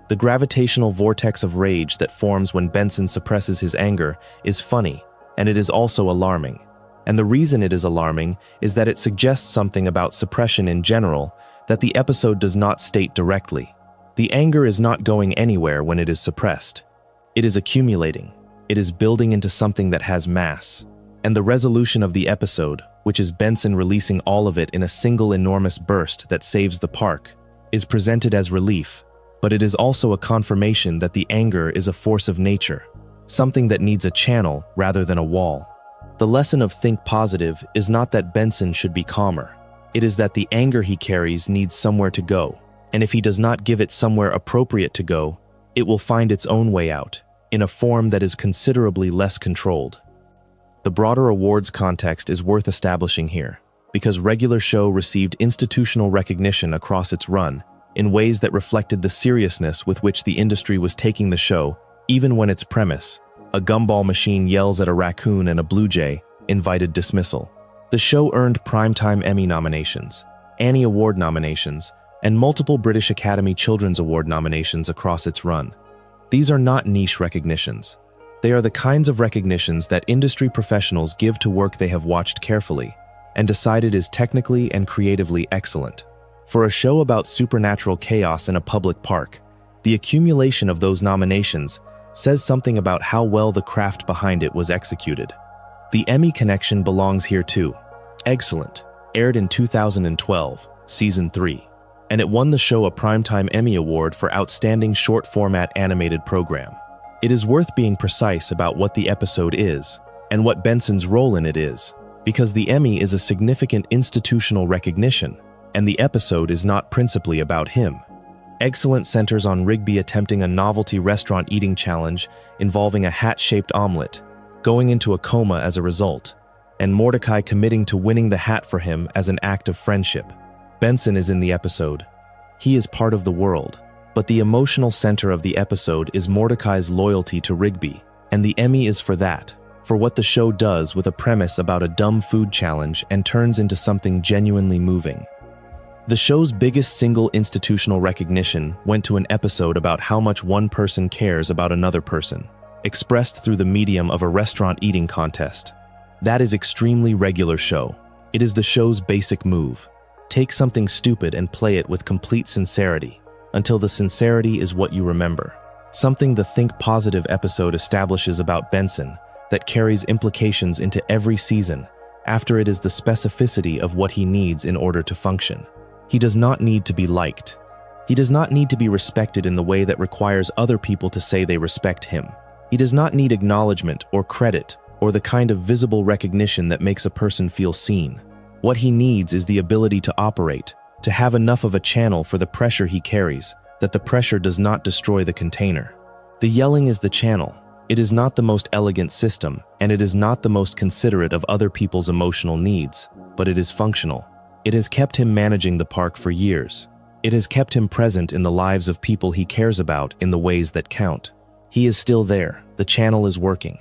S1: The gravitational vortex of rage that forms when Benson suppresses his anger is funny, and it is also alarming. And the reason it is alarming is that it suggests something about suppression in general that the episode does not state directly. The anger is not going anywhere when it is suppressed. It is accumulating. It is building into something that has mass. And the resolution of the episode, which is Benson releasing all of it in a single enormous burst that saves the park, is presented as relief, but it is also a confirmation that the anger is a force of nature, something that needs a channel rather than a wall. The lesson of Think Positive is not that Benson should be calmer. It is that the anger he carries needs somewhere to go. And if he does not give it somewhere appropriate to go, it will find its own way out, in a form that is considerably less controlled. The broader awards context is worth establishing here, because regular show received institutional recognition across its run, in ways that reflected the seriousness with which the industry was taking the show, even when its premise, a gumball machine yells at a raccoon and a blue jay, invited dismissal. The show earned Primetime Emmy nominations, Annie Award nominations, and multiple British Academy Children's Award nominations across its run. These are not niche recognitions. They are the kinds of recognitions that industry professionals give to work they have watched carefully and decided is technically and creatively excellent. For a show about supernatural chaos in a public park, the accumulation of those nominations says something about how well the craft behind it was executed. The Emmy connection belongs here too. Excellent aired in 2012, Season 3. And it won the show a Primetime Emmy Award for Outstanding Short-Format Animated Program. It is worth being precise about what the episode is, and what Benson's role in it is, because the Emmy is a significant institutional recognition, and the episode is not principally about him. Excellent centers on Rigby attempting a novelty restaurant eating challenge involving a hat-shaped omelet, going into a coma as a result, and Mordecai committing to winning the hat for him as an act of friendship. Benson is in the episode. He is part of the world, but the emotional center of the episode is Mordecai's loyalty to Rigby, and the Emmy is for that, for what the show does with a premise about a dumb food challenge and turns into something genuinely moving. The show's biggest single institutional recognition went to an episode about how much one person cares about another person, expressed through the medium of a restaurant eating contest. That is extremely regular show. It is the show's basic move. Take something stupid and play it with complete sincerity, until the sincerity is what you remember. Something the Think Positive episode establishes about Benson that carries implications into every season after it is the specificity of what he needs in order to function. He does not need to be liked. He does not need to be respected in the way that requires other people to say they respect him. He does not need acknowledgement or credit or the kind of visible recognition that makes a person feel seen. What he needs is the ability to operate, to have enough of a channel for the pressure he carries, that the pressure does not destroy the container. The yelling is the channel. It is not the most elegant system, and it is not the most considerate of other people's emotional needs, but it is functional. It has kept him managing the park for years. It has kept him present in the lives of people he cares about in the ways that count. He is still there. The channel is working.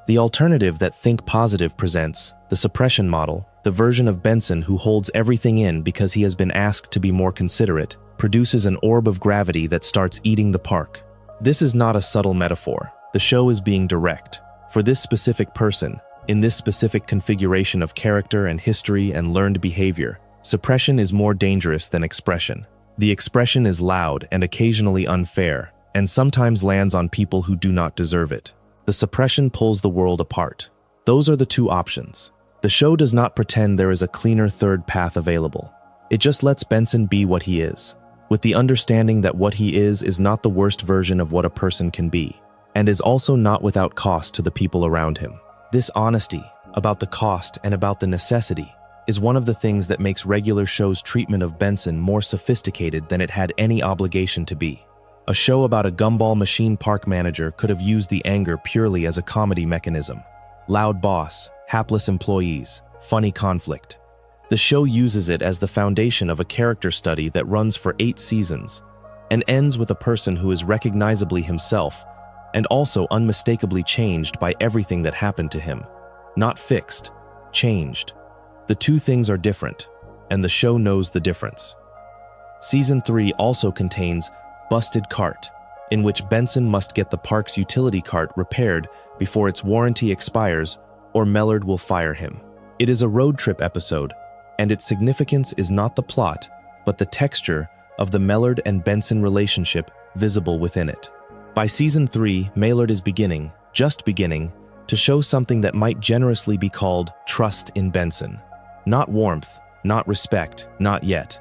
S1: The alternative that Think Positive presents, the suppression model, the version of Benson who holds everything in because he has been asked to be more considerate, produces an orb of gravity that starts eating the park. This is not a subtle metaphor. The show is being direct. For this specific person, in this specific configuration of character and history and learned behavior, suppression is more dangerous than expression. The expression is loud and occasionally unfair, and sometimes lands on people who do not deserve it. The suppression pulls the world apart. Those are the two options. The show does not pretend there is a cleaner third path available. It just lets Benson be what he is, with the understanding that what he is not the worst version of what a person can be, and is also not without cost to the people around him. This honesty about the cost and about the necessity is one of the things that makes regular shows' treatment of Benson more sophisticated than it had any obligation to be. A show about a gumball machine park manager could have used the anger purely as a comedy mechanism. Loud boss, hapless employees, funny conflict. The show uses it as the foundation of a character study that runs for 8 seasons and ends with a person who is recognizably himself and also unmistakably changed by everything that happened to him. Not fixed, changed. The two things are different, and the show knows the difference. Season 3 also contains Busted Cart, in which Benson must get the park's utility cart repaired before its warranty expires or Maellard will fire him. It is a road trip episode, and its significance is not the plot, but the texture of the Maellard and Benson relationship visible within it. By season 3, Maellard is just beginning, to show something that might generously be called trust in Benson. Not warmth, not respect, not yet,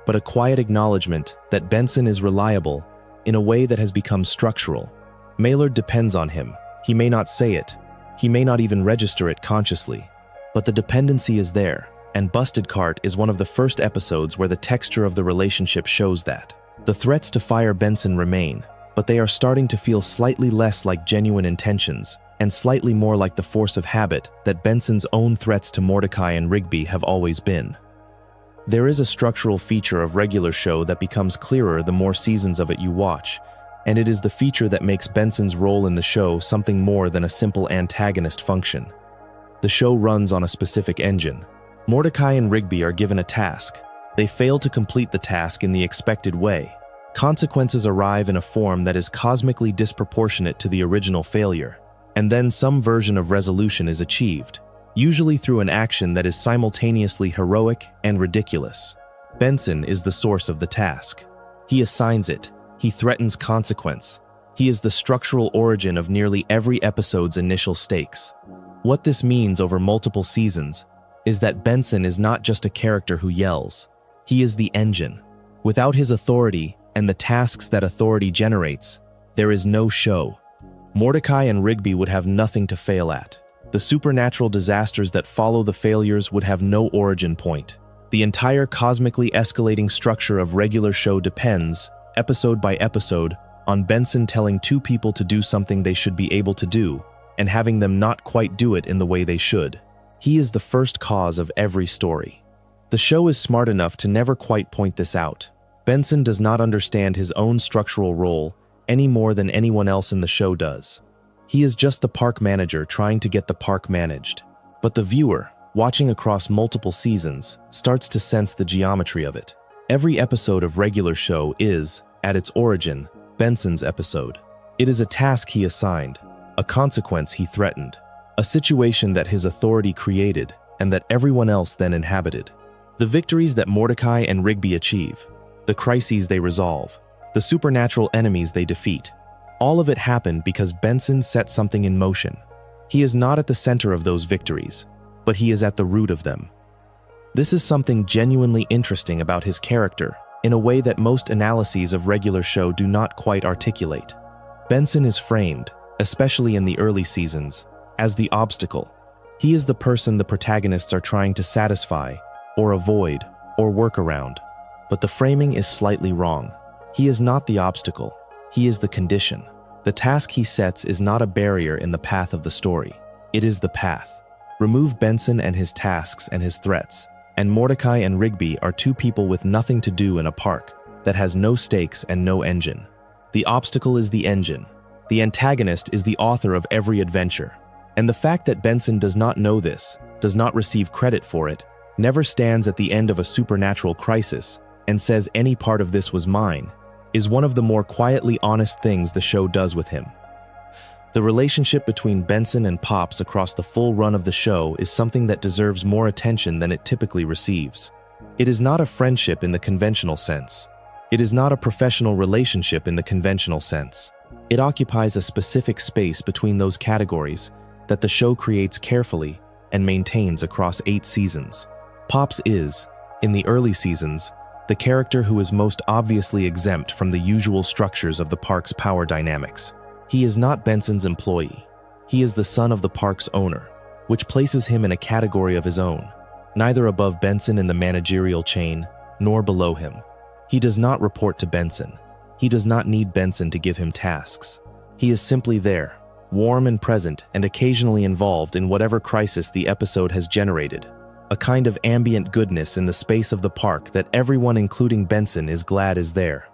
S1: but a quiet acknowledgement that Benson is reliable in a way that has become structural. Maellard depends on him. He may not say it. He may not even register it consciously. But the dependency is there, and Busted Cart is one of the first episodes where the texture of the relationship shows that. The threats to fire Benson remain, but they are starting to feel slightly less like genuine intentions and slightly more like the force of habit that Benson's own threats to Mordecai and Rigby have always been. There is a structural feature of regular show that becomes clearer the more seasons of it you watch, and it is the feature that makes Benson's role in the show something more than a simple antagonist function. The show runs on a specific engine. Mordecai and Rigby are given a task. They fail to complete the task in the expected way. Consequences arrive in a form that is cosmically disproportionate to the original failure, and then some version of resolution is achieved, usually through an action that is simultaneously heroic and ridiculous. Benson is the source of the task. He assigns it. He threatens consequence. He is the structural origin of nearly every episode's initial stakes. What this means over multiple seasons is that Benson is not just a character who yells. He is the engine. Without his authority and the tasks that authority generates, there is no show. Mordecai and Rigby would have nothing to fail at. The supernatural disasters that follow the failures would have no origin point. The entire cosmically escalating structure of regular show depends, episode by episode, on Benson telling two people to do something they should be able to do, and having them not quite do it in the way they should. He is the first cause of every story. The show is smart enough to never quite point this out. Benson does not understand his own structural role any more than anyone else in the show does. He is just the park manager trying to get the park managed. But the viewer, watching across multiple seasons, starts to sense the geometry of it. Every episode of regular show is, at its origin, Benson's episode. It is a task he assigned, a consequence he threatened, a situation that his authority created and that everyone else then inhabited. The victories that Mordecai and Rigby achieve, the crises they resolve, the supernatural enemies they defeat, all of it happened because Benson set something in motion. He is not at the center of those victories, but he is at the root of them. This is something genuinely interesting about his character, in a way that most analyses of regular show do not quite articulate. Benson is framed, especially in the early seasons, as the obstacle. He is the person the protagonists are trying to satisfy, or avoid, or work around. But the framing is slightly wrong. He is not the obstacle. He is the condition. The task he sets is not a barrier in the path of the story. It is the path. Remove Benson and his tasks and his threats, and Mordecai and Rigby are two people with nothing to do in a park that has no stakes and no engine. The obstacle is the engine. The antagonist is the author of every adventure. And the fact that Benson does not know this, does not receive credit for it, never stands at the end of a supernatural crisis and says any part of this was mine, is one of the more quietly honest things the show does with him. The relationship between Benson and Pops across the full run of the show is something that deserves more attention than it typically receives. It is not a friendship in the conventional sense. It is not a professional relationship in the conventional sense. It occupies a specific space between those categories that the show creates carefully and maintains across 8 seasons. Pops is, in the early seasons, the character who is most obviously exempt from the usual structures of the park's power dynamics. He is not Benson's employee. He is the son of the park's owner, which places him in a category of his own, neither above Benson in the managerial chain, nor below him. He does not report to Benson. He does not need Benson to give him tasks. He is simply there, warm and present, and occasionally involved in whatever crisis the episode has generated. A kind of ambient goodness in the space of the park that everyone, including Benson, is glad is there.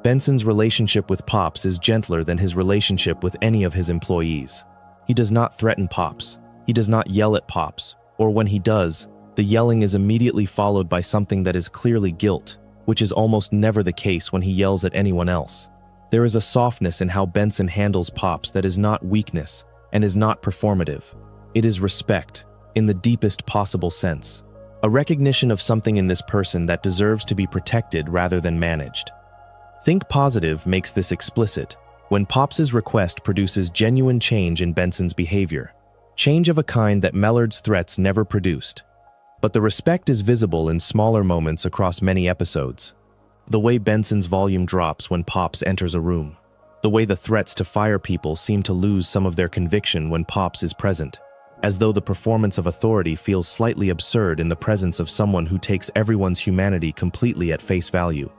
S1: Benson's relationship with Pops is gentler than his relationship with any of his employees. He does not threaten Pops. He does not yell at Pops, or when he does, the yelling is immediately followed by something that is clearly guilt, which is almost never the case when he yells at anyone else. There is a softness in how Benson handles Pops that is not weakness and is not performative. It is respect, in the deepest possible sense. A recognition of something in this person that deserves to be protected rather than managed. Think Positive makes this explicit when Pops's request produces genuine change in Benson's behavior, change of a kind that Maellard's threats never produced. But the respect is visible in smaller moments across many episodes. The way Benson's volume drops when Pops enters a room. The way the threats to fire people seem to lose some of their conviction when Pops is present, as though the performance of authority feels slightly absurd in the presence of someone who takes everyone's humanity completely at face value.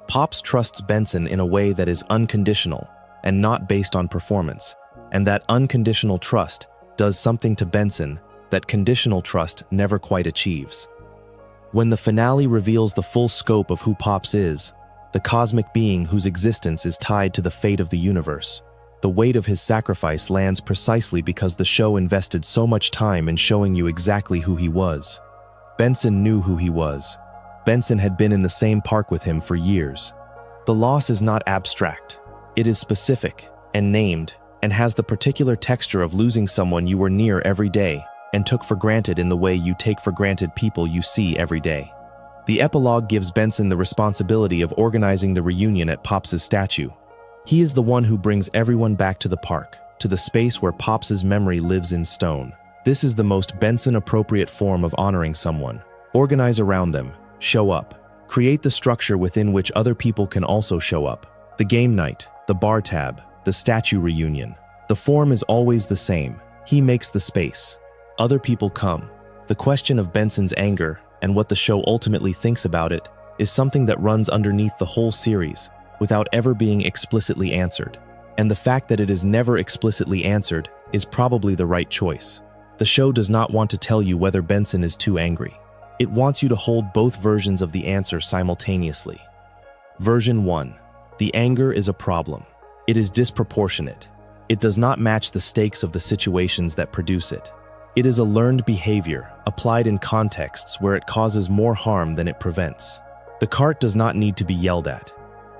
S1: Pops trusts Benson in a way that is unconditional and not based on performance, and that unconditional trust does something to Benson that conditional trust never quite achieves. When the finale reveals the full scope of who Pops is, the cosmic being whose existence is tied to the fate of the universe, the weight of his sacrifice lands precisely because the show invested so much time in showing you exactly who he was. Benson knew who he was. Benson had been in the same park with him for years. The loss is not abstract. It is specific and named and has the particular texture of losing someone you were near every day and took for granted in the way you take for granted people you see every day. The epilogue gives Benson the responsibility of organizing the reunion at Pops's statue. He is the one who brings everyone back to the park, to the space where Pops's memory lives in stone. This is the most Benson-appropriate form of honoring someone. Organize around them. Show up. Create the structure within which other people can also show up. The game night, the bar tab, the statue reunion. The form is always the same. He makes the space. Other people come. The question of Benson's anger and what the show ultimately thinks about it is something that runs underneath the whole series without ever being explicitly answered. And the fact that it is never explicitly answered is probably the right choice. The show does not want to tell you whether Benson is too angry. It wants you to hold both versions of the answer simultaneously. Version 1. The anger is a problem. It is disproportionate. It does not match the stakes of the situations that produce it. It is a learned behavior, applied in contexts where it causes more harm than it prevents. The cart does not need to be yelled at.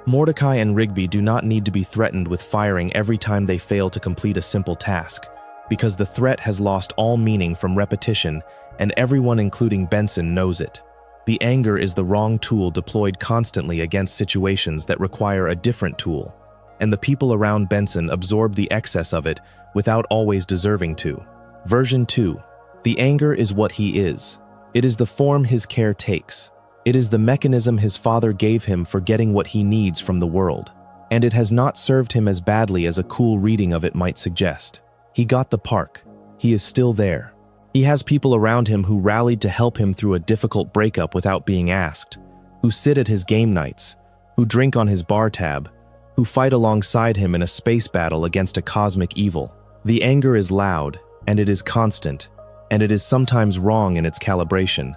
S1: Mordecai and Rigby do not need to be threatened with firing every time they fail to complete a simple task, because the threat has lost all meaning from repetition, and everyone, including Benson, knows it. The anger is the wrong tool deployed constantly against situations that require a different tool, and the people around Benson absorb the excess of it without always deserving to. Version 2. The anger is what he is. It is the form his care takes. It is the mechanism his father gave him for getting what he needs from the world, and it has not served him as badly as a cool reading of it might suggest. He got the park. He is still there. He has people around him who rallied to help him through a difficult breakup without being asked, who sit at his game nights, who drink on his bar tab, who fight alongside him in a space battle against a cosmic evil. The anger is loud, and it is constant, and it is sometimes wrong in its calibration.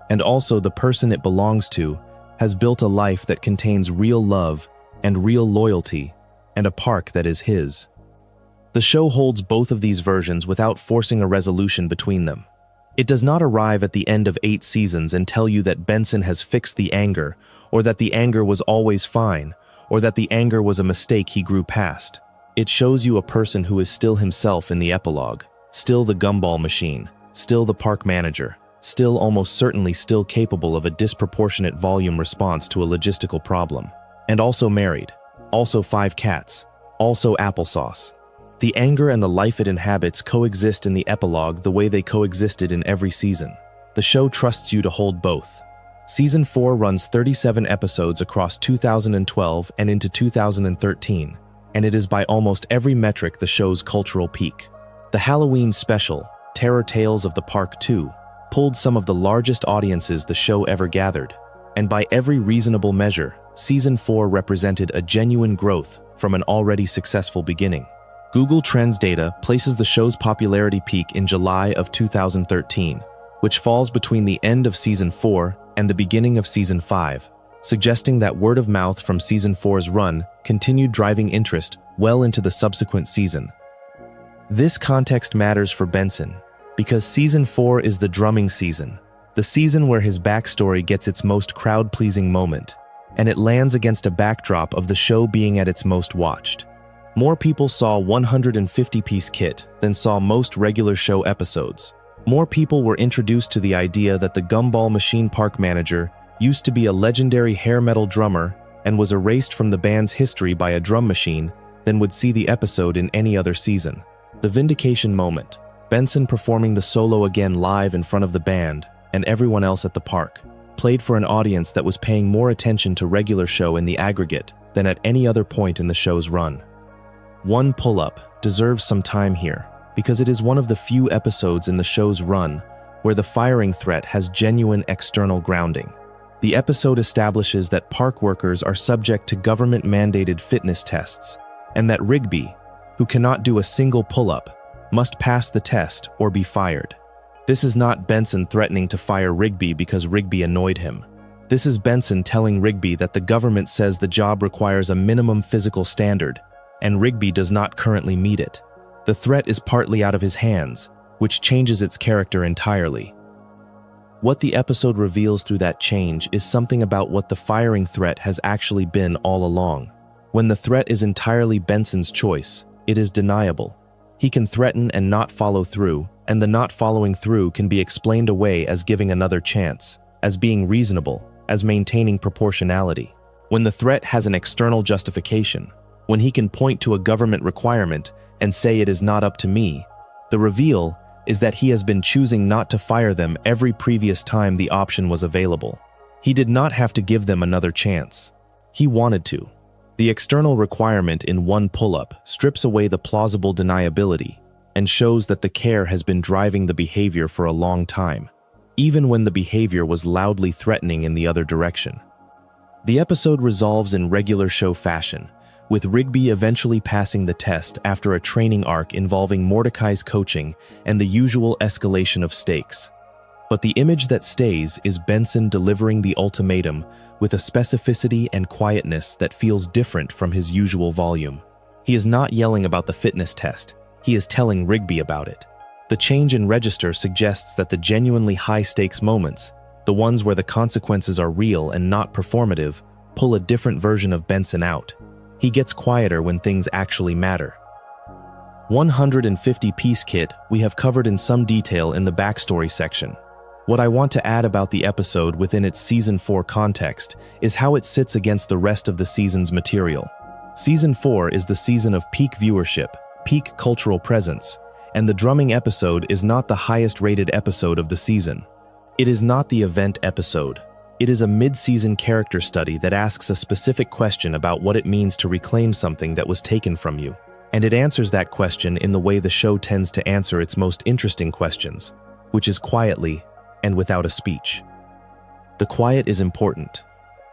S1: And also the person it belongs to has built a life that contains real love and real loyalty, and a park that is his. The show holds both of these versions without forcing a resolution between them. It does not arrive at the end of 8 seasons and tell you that Benson has fixed the anger, or that the anger was always fine, or that the anger was a mistake he grew past. It shows you a person who is still himself in the epilogue, still the gumball machine, still the park manager, still almost certainly still capable of a disproportionate volume response to a logistical problem, and also married, also 5 cats, also applesauce. The anger and the life it inhabits coexist in the epilogue the way they coexisted in every season. The show trusts you to hold both. Season 4 runs 37 episodes across 2012 and into 2013, and it is by almost every metric the show's cultural peak. The Halloween special, Terror Tales of the Park 2, pulled some of the largest audiences the show ever gathered, and by every reasonable measure, Season 4 represented a genuine growth from an already successful beginning. Google Trends data places the show's popularity peak in July of 2013, which falls between the end of Season 4 and the beginning of Season 5, suggesting that word of mouth from Season 4's run continued driving interest well into the subsequent season. This context matters for Benson, because Season 4 is the drumming season, the season where his backstory gets its most crowd-pleasing moment, and it lands against a backdrop of the show being at its most watched. More people saw 150-piece kit than saw most regular show episodes. More people were introduced to the idea that the gumball machine park manager used to be a legendary hair metal drummer and was erased from the band's history by a drum machine than would see the episode in any other season. The vindication moment, Benson performing the solo again live in front of the band and everyone else at the park, played for an audience that was paying more attention to regular show in the aggregate than at any other point in the show's run. One pull-up deserves some time here, because it is one of the few episodes in the show's run where the firing threat has genuine external grounding. The episode establishes that park workers are subject to government-mandated fitness tests, and that Rigby, who cannot do a single pull-up, must pass the test or be fired. This is not Benson threatening to fire Rigby because Rigby annoyed him. This is Benson telling Rigby that the government says the job requires a minimum physical standard, and Rigby does not currently meet it. The threat is partly out of his hands, which changes its character entirely. What the episode reveals through that change is something about what the firing threat has actually been all along. When the threat is entirely Benson's choice, it is deniable. He can threaten and not follow through, and the not following through can be explained away as giving another chance, as being reasonable, as maintaining proportionality. When the threat has an external justification, when he can point to a government requirement and say it is not up to me, the reveal is that he has been choosing not to fire them every previous time the option was available. He did not have to give them another chance. He wanted to. The external requirement in one pull-up strips away the plausible deniability and shows that the care has been driving the behavior for a long time, even when the behavior was loudly threatening in the other direction. The episode resolves in regular show fashion, with Rigby eventually passing the test after a training arc involving Mordecai's coaching and the usual escalation of stakes. But the image that stays is Benson delivering the ultimatum with a specificity and quietness that feels different from his usual volume. He is not yelling about the fitness test, he is telling Rigby about it. The change in register suggests that the genuinely high-stakes moments, The ones where the consequences are real and not performative pull a different version of Benson out. He gets quieter when things actually matter. 150-piece kit we have covered in some detail in the backstory section. What I want to add about the episode within its Season 4 context is how it sits against the rest of the season's material. Season 4 is the season of peak viewership, peak cultural presence, and the drumming episode is not the highest-rated episode of the season. It is not the event episode. It is a mid-season character study that asks a specific question about what it means to reclaim something that was taken from you. And it answers that question in the way the show tends to answer its most interesting questions, which is quietly and without a speech. The quiet is important.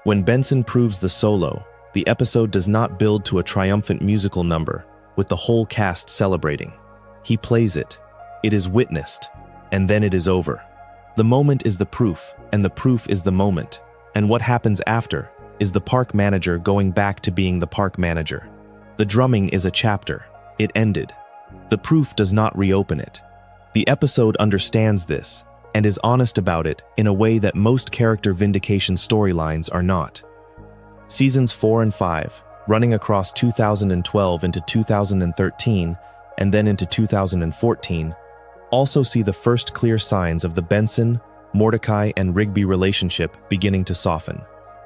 S1: When Benson proves the solo, the episode does not build to a triumphant musical number, with the whole cast celebrating. He plays it. It is witnessed, and then it is over. The moment is the proof, and the proof is the moment. And what happens after is the park manager going back to being the park manager. The drumming is a chapter. It ended. The proof does not reopen it. The episode understands this, and is honest about it in a way that most character vindication storylines are not. Seasons 4 and 5, running across 2012 into 2013, and then into 2014, also see the first clear signs of the Benson, Mordecai, and Rigby relationship beginning to soften.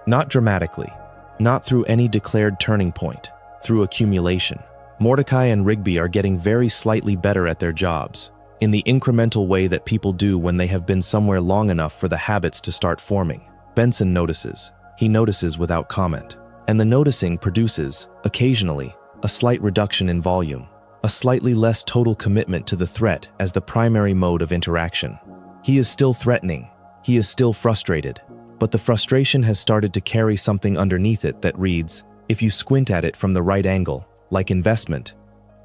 S1: Not dramatically, not through any declared turning point, through accumulation. Mordecai and Rigby are getting very slightly better at their jobs, in the incremental way that people do when they have been somewhere long enough for the habits to start forming. Benson notices. He notices without comment. And the noticing produces, occasionally, a slight reduction in volume, a slightly less total commitment to the threat as the primary mode of interaction. He is still threatening. He is still frustrated. But the frustration has started to carry something underneath it that reads, if you squint at it from the right angle, like investment.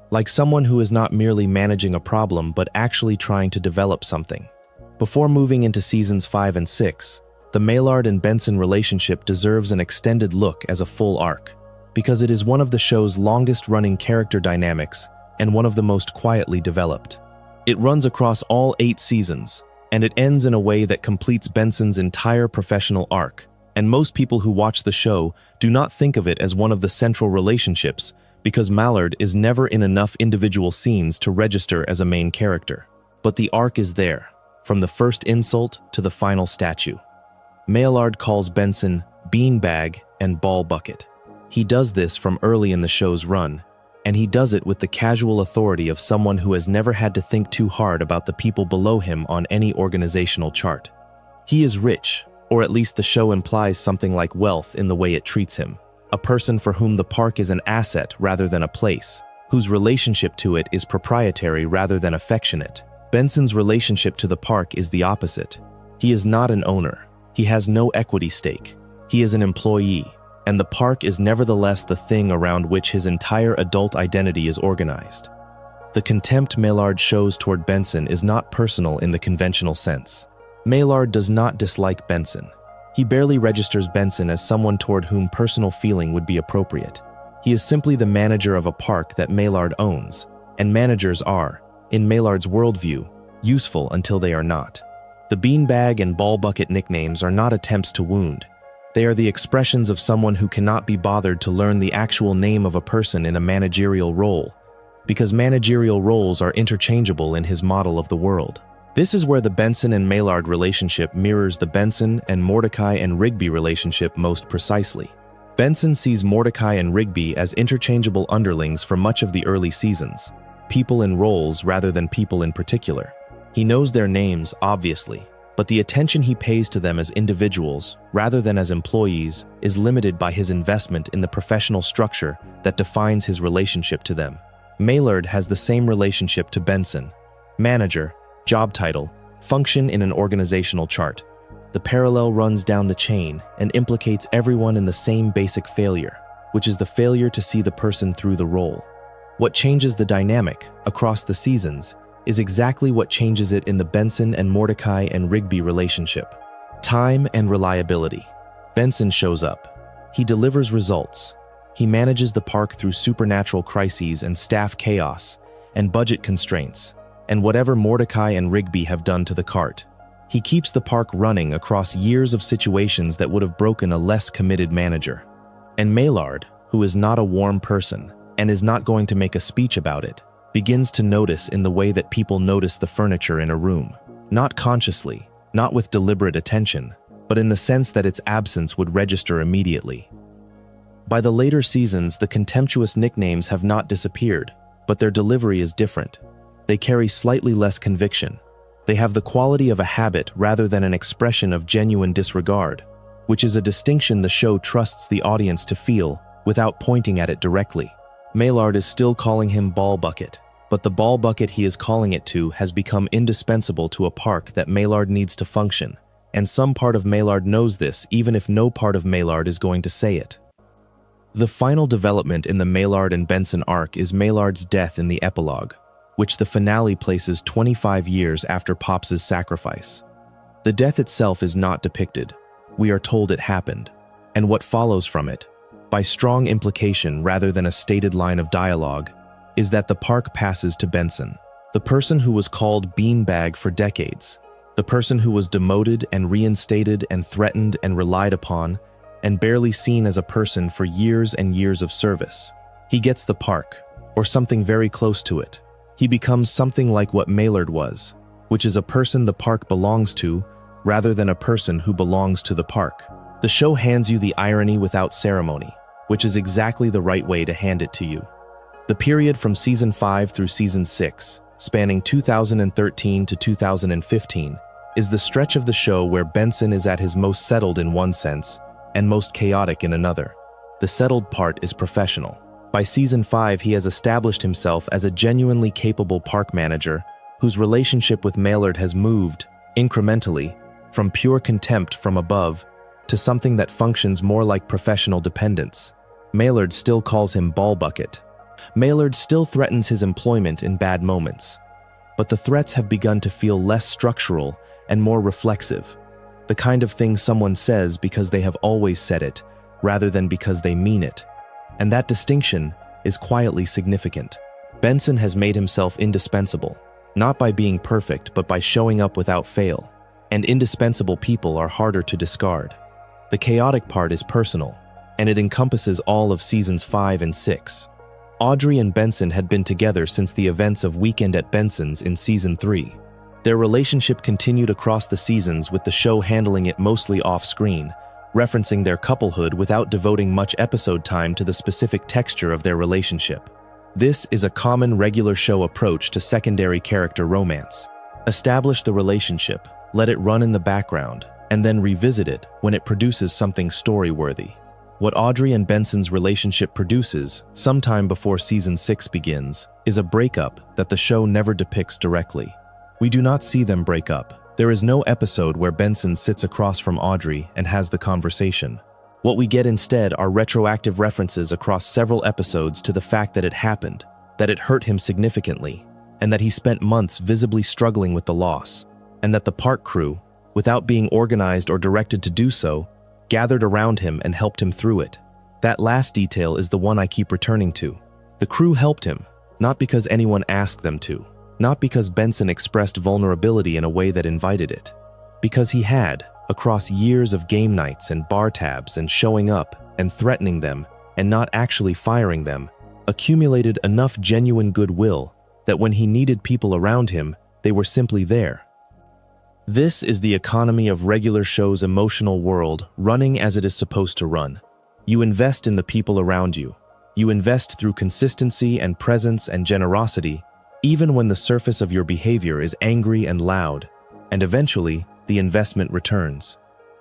S1: Like someone who is not merely managing a problem but actually trying to develop something. Before moving into seasons 5 and 6, the Maellard and Benson relationship deserves an extended look as a full arc, because it is one of the show's longest-running character dynamics and one of the most quietly developed. It runs across all 8 seasons, and it ends in a way that completes Benson's entire professional arc, and most people who watch the show do not think of it as one of the central relationships because Maellard is never in enough individual scenes to register as a main character. But the arc is there, from the first insult to the final statue. Maellard calls Benson beanbag and ball bucket. He does this from early in the show's run, and he does it with the casual authority of someone who has never had to think too hard about the people below him on any organizational chart. He is rich, or at least the show implies something like wealth in the way it treats him. A person for whom the park is an asset rather than a place, whose relationship to it is proprietary rather than affectionate. Benson's relationship to the park is the opposite. He is not an owner. He has no equity stake. He is an employee, and the park is nevertheless the thing around which his entire adult identity is organized. The contempt Maellard shows toward Benson is not personal in the conventional sense. Maellard does not dislike Benson. He barely registers Benson as someone toward whom personal feeling would be appropriate. He is simply the manager of a park that Maellard owns, and managers are, in Maillard's worldview, useful until they are not. The beanbag and ball bucket nicknames are not attempts to wound. They are the expressions of someone who cannot be bothered to learn the actual name of a person in a managerial role, because managerial roles are interchangeable in his model of the world. This is where the Benson and Maellard relationship mirrors the Benson and Mordecai and Rigby relationship most precisely. Benson sees Mordecai and Rigby as interchangeable underlings for much of the early seasons, people in roles rather than people in particular. He knows their names, obviously, but the attention he pays to them as individuals, rather than as employees, is limited by his investment in the professional structure that defines his relationship to them. Maellard has the same relationship to Benson: manager, job title, function in an organizational chart. The parallel runs down the chain and implicates everyone in the same basic failure, which is the failure to see the person through the role. What changes the dynamic across the seasons is exactly what changes it in the Benson and Mordecai and Rigby relationship. Time and reliability. Benson shows up. He delivers results. He manages the park through supernatural crises and staff chaos and budget constraints, and whatever Mordecai and Rigby have done to the cart. He keeps the park running across years of situations that would have broken a less committed manager. And Maellard, who is not a warm person and is not going to make a speech about it, begins to notice in the way that people notice the furniture in a room. Not consciously, not with deliberate attention, but in the sense that its absence would register immediately. By the later seasons, the contemptuous nicknames have not disappeared, but their delivery is different. They carry slightly less conviction. They have the quality of a habit rather than an expression of genuine disregard, which is a distinction the show trusts the audience to feel without pointing at it directly. Maellard is still calling him Ball Bucket, but the ball bucket he is calling it to has become indispensable to a park that Maellard needs to function, and some part of Maellard knows this even if no part of Maellard is going to say it. The final development in the Maellard and Benson arc is Maellard's death in the epilogue, which the finale places 25 years after Pops's sacrifice. The death itself is not depicted. We are told it happened, and what follows from it, by strong implication rather than a stated line of dialogue, is that the park passes to Benson, the person who was called Beanbag for decades, the person who was demoted and reinstated and threatened and relied upon, and barely seen as a person for years and years of service. He gets the park, or something very close to it. He becomes something like what Maellard was, which is a person the park belongs to, rather than a person who belongs to the park. The show hands you the irony without ceremony, which is exactly the right way to hand it to you. The period from Season 5 through Season 6, spanning 2013 to 2015, is the stretch of the show where Benson is at his most settled in one sense, and most chaotic in another. The settled part is professional. By Season 5, he has established himself as a genuinely capable park manager whose relationship with Maellard has moved, incrementally, from pure contempt from above to something that functions more like professional dependence. Maellard still calls him Ball Bucket. Maellard still threatens his employment in bad moments. But the threats have begun to feel less structural and more reflexive, the kind of thing someone says because they have always said it, rather than because they mean it. And that distinction is quietly significant. Benson has made himself indispensable, not by being perfect, but by showing up without fail. And indispensable people are harder to discard. The chaotic part is personal, and it encompasses all of Seasons 5 and 6. Audrey and Benson had been together since the events of Weekend at Benson's in Season 3. Their relationship continued across the seasons, with the show handling it mostly off-screen, referencing their couplehood without devoting much episode time to the specific texture of their relationship. This is a common regular show approach to secondary character romance. Establish the relationship, let it run in the background, and then revisit it when it produces something story-worthy. What Audrey and Benson's relationship produces, sometime before Season 6 begins, is a breakup that the show never depicts directly. We do not see them break up. There is no episode where Benson sits across from Audrey and has the conversation. What we get instead are retroactive references across several episodes to the fact that it happened, that it hurt him significantly, and that he spent months visibly struggling with the loss, and that the park crew, without being organized or directed to do so, gathered around him and helped him through it. That last detail is the one I keep returning to. The crew helped him, not because anyone asked them to, not because Benson expressed vulnerability in a way that invited it, because he had, across years of game nights and bar tabs and showing up and threatening them and not actually firing them, accumulated enough genuine goodwill that when he needed people around him, they were simply there. This is the economy of regular show's emotional world running as it is supposed to run. You invest in the people around you. You invest through consistency and presence and generosity, even when the surface of your behavior is angry and loud, and eventually, the investment returns.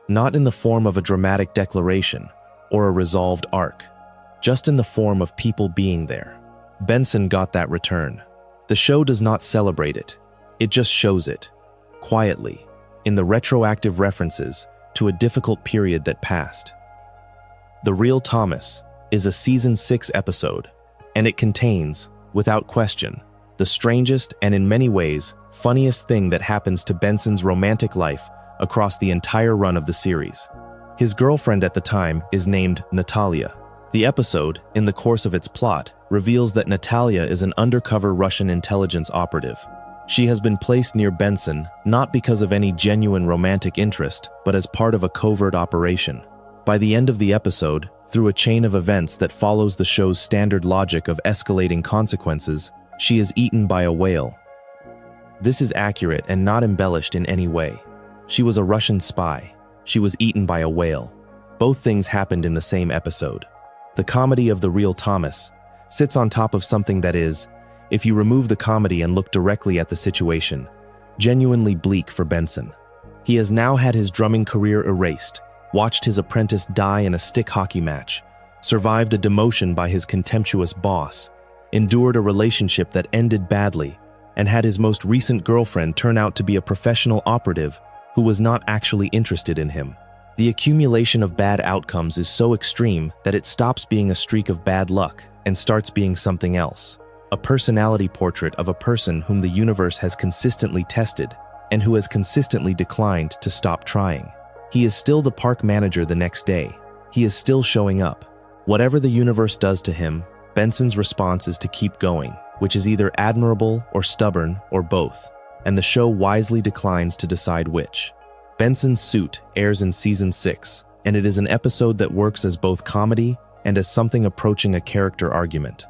S1: Not in the form of a dramatic declaration or a resolved arc, just in the form of people being there. Benson got that return. The show does not celebrate it. It just shows it, quietly, in the retroactive references to a difficult period that passed. The Real Thomas is a Season 6 episode, and it contains, without question, the strangest and in many ways funniest thing that happens to Benson's romantic life across the entire run of the series. His girlfriend at the time is named Natalia. The episode, in the course of its plot, reveals that Natalia is an undercover Russian intelligence operative. She has been placed near Benson not because of any genuine romantic interest, but as part of a covert operation. By the end of the episode, through a chain of events that follows the show's standard logic of escalating consequences, she is eaten by a whale. This is accurate and not embellished in any way. She was a Russian spy. She was eaten by a whale. Both things happened in the same episode. The comedy of the real Thomas sits on top of something that is, if you remove the comedy and look directly at the situation, genuinely bleak for Benson. He has now had his drumming career erased, watched his apprentice die in a stick hockey match, survived a demotion by his contemptuous boss, endured a relationship that ended badly, and had his most recent girlfriend turn out to be a professional operative who was not actually interested in him. The accumulation of bad outcomes is so extreme that it stops being a streak of bad luck and starts being something else. A personality portrait of a person whom the universe has consistently tested and who has consistently declined to stop trying. He is still the park manager the next day. He is still showing up. Whatever the universe does to him, Benson's response is to keep going, which is either admirable or stubborn or both, and the show wisely declines to decide which. Benson's Suit airs in season 6, and it is an episode that works as both comedy and as something approaching a character argument.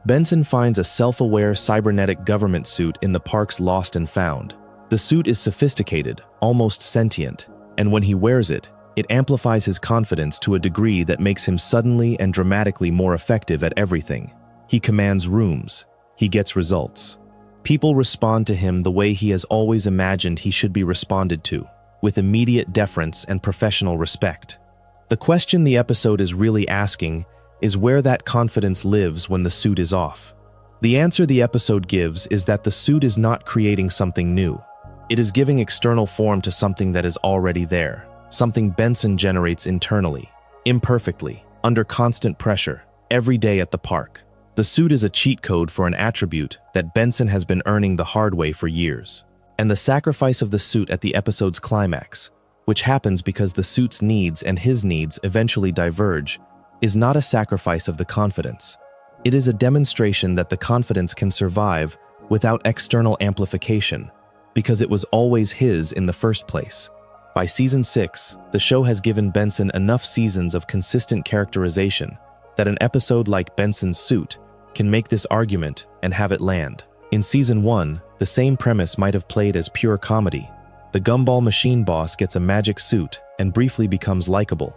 S1: Benson finds a self-aware cybernetic government suit in the park's Lost and Found. The suit is sophisticated, almost sentient, and when he wears it, it amplifies his confidence to a degree that makes him suddenly and dramatically more effective at everything. He commands rooms. He gets results. People respond to him the way he has always imagined he should be responded to, with immediate deference and professional respect. The question the episode is really asking is where that confidence lives when the suit is off. The answer the episode gives is that the suit is not creating something new. It is giving external form to something that is already there, something Benson generates internally, imperfectly, under constant pressure, every day at the park. The suit is a cheat code for an attribute that Benson has been earning the hard way for years. And the sacrifice of the suit at the episode's climax, which happens because the suit's needs and his needs eventually diverge, is not a sacrifice of the confidence. It is a demonstration that the confidence can survive without external amplification, because it was always his in the first place. By season 6, the show has given Benson enough seasons of consistent characterization that an episode like Benson's Suit can make this argument and have it land. In season 1, the same premise might have played as pure comedy. The gumball machine boss gets a magic suit and briefly becomes likable.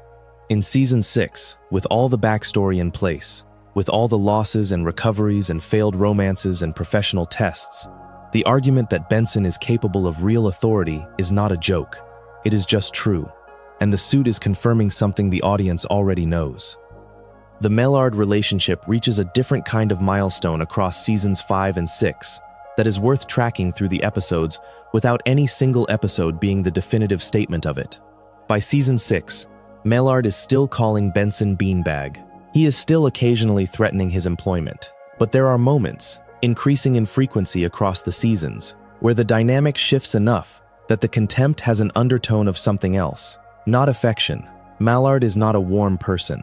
S1: In season 6, with all the backstory in place, with all the losses and recoveries and failed romances and professional tests, the argument that Benson is capable of real authority is not a joke. It is just true, and the suit is confirming something the audience already knows. The Maellard relationship reaches a different kind of milestone across seasons 5 and 6 that is worth tracking through the episodes without any single episode being the definitive statement of it. By season 6, Maellard is still calling Benson beanbag. He is still occasionally threatening his employment, but there are moments, increasing in frequency across the seasons, where the dynamic shifts enough that the contempt has an undertone of something else, not affection. Maellard is not a warm person,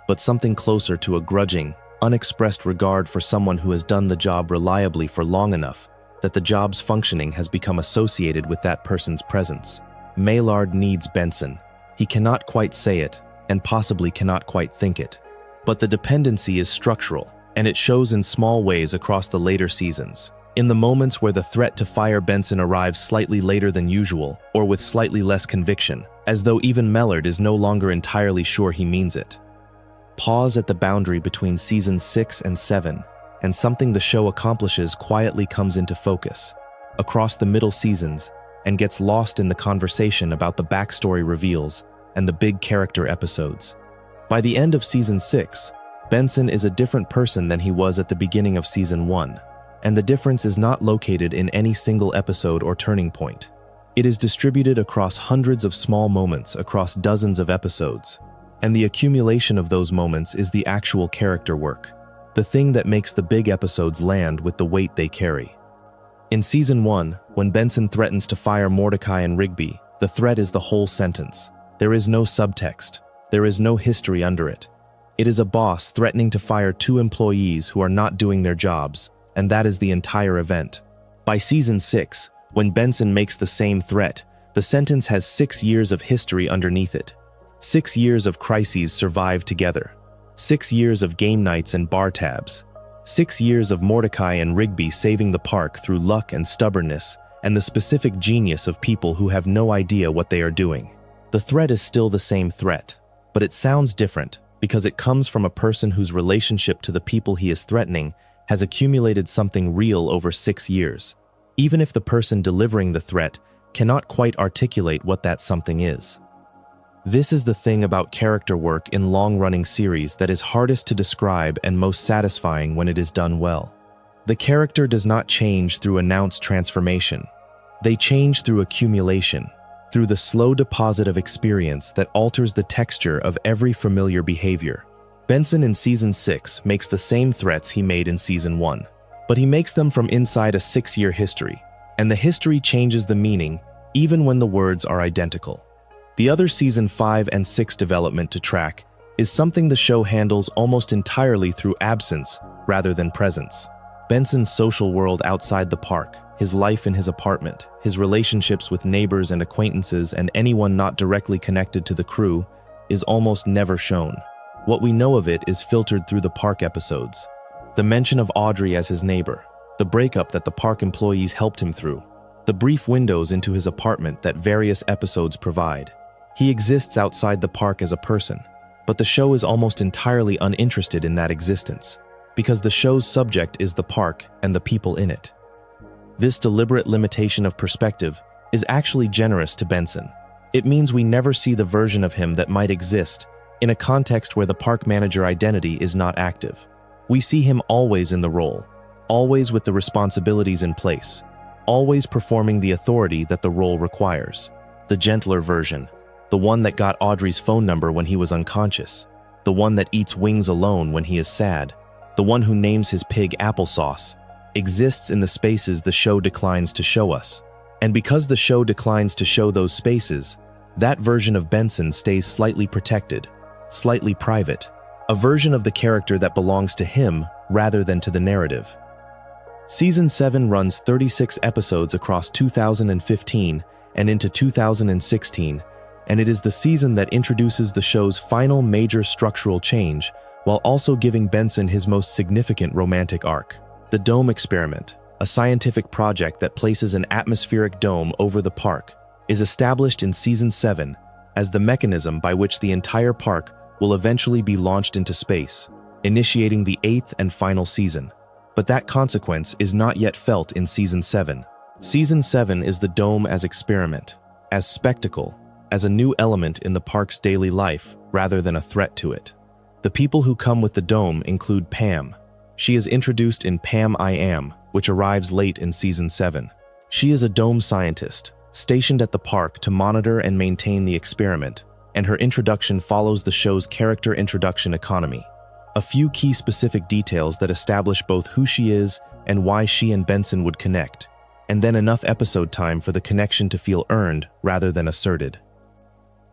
S1: but something closer to a grudging, unexpressed regard for someone who has done the job reliably for long enough that the job's functioning has become associated with that person's presence. Maellard needs Benson. He cannot quite say it, and possibly cannot quite think it. But the dependency is structural, and it shows in small ways across the later seasons. In the moments where the threat to fire Benson arrives slightly later than usual, or with slightly less conviction, as though even Maellard is no longer entirely sure he means it. Pause at the boundary between seasons 6 and 7, and something the show accomplishes quietly comes into focus, across the middle seasons, and gets lost in the conversation about the backstory reveals and the big character episodes. By the end of season 6, Benson is a different person than he was at the beginning of season 1, and the difference is not located in any single episode or turning point. It is distributed across hundreds of small moments across dozens of episodes, and the accumulation of those moments is the actual character work, the thing that makes the big episodes land with the weight they carry. In season 1, when Benson threatens to fire Mordecai and Rigby, the threat is the whole sentence. There is no subtext. There is no history under it. It is a boss threatening to fire 2 employees who are not doing their jobs, and that is the entire event. By season 6, when Benson makes the same threat, the sentence has 6 years of history underneath it. 6 years of crises survived together. 6 years of game nights and bar tabs. 6 years of Mordecai and Rigby saving the park through luck and stubbornness, and the specific genius of people who have no idea what they are doing. The threat is still the same threat, but it sounds different because it comes from a person whose relationship to the people he is threatening has accumulated something real over 6 years, even if the person delivering the threat cannot quite articulate what that something is. This is the thing about character work in long-running series that is hardest to describe and most satisfying when it is done well. The character does not change through announced transformation. They change through accumulation, through the slow deposit of experience that alters the texture of every familiar behavior. Benson in Season 6 makes the same threats he made in Season 1, but he makes them from inside a 6-year history, and the history changes the meaning even when the words are identical. The other Season 5 and 6 development to track is something the show handles almost entirely through absence rather than presence. Benson's social world outside the park, his life in his apartment, his relationships with neighbors and acquaintances and anyone not directly connected to the crew, is almost never shown. What we know of it is filtered through the park episodes. The mention of Audrey as his neighbor, the breakup that the park employees helped him through, the brief windows into his apartment that various episodes provide. He exists outside the park as a person, but the show is almost entirely uninterested in that existence, because the show's subject is the park and the people in it. This deliberate limitation of perspective is actually generous to Benson. It means we never see the version of him that might exist in a context where the park manager identity is not active. We see him always in the role, always with the responsibilities in place, always performing the authority that the role requires. The gentler version, the one that got Audrey's phone number when he was unconscious, the one that eats wings alone when he is sad, the one who names his pig applesauce, exists in the spaces the show declines to show us. And because the show declines to show those spaces, that version of Benson stays slightly protected, slightly private, a version of the character that belongs to him rather than to the narrative. Season 7 runs 36 episodes across 2015 and into 2016, and it is the season that introduces the show's final major structural change, while also giving Benson his most significant romantic arc. The Dome Experiment, a scientific project that places an atmospheric dome over the park, is established in Season 7 as the mechanism by which the entire park will eventually be launched into space, initiating the 8th and final season. But that consequence is not yet felt in Season 7. Season 7 is the dome as experiment, as spectacle, as a new element in the park's daily life rather than a threat to it. The people who come with the dome include Pam. She is introduced in Pam I Am, which arrives late in Season 7. She is a dome scientist, stationed at the park to monitor and maintain the experiment, and her introduction follows the show's character introduction economy. A few key specific details that establish both who she is and why she and Benson would connect, and then enough episode time for the connection to feel earned rather than asserted.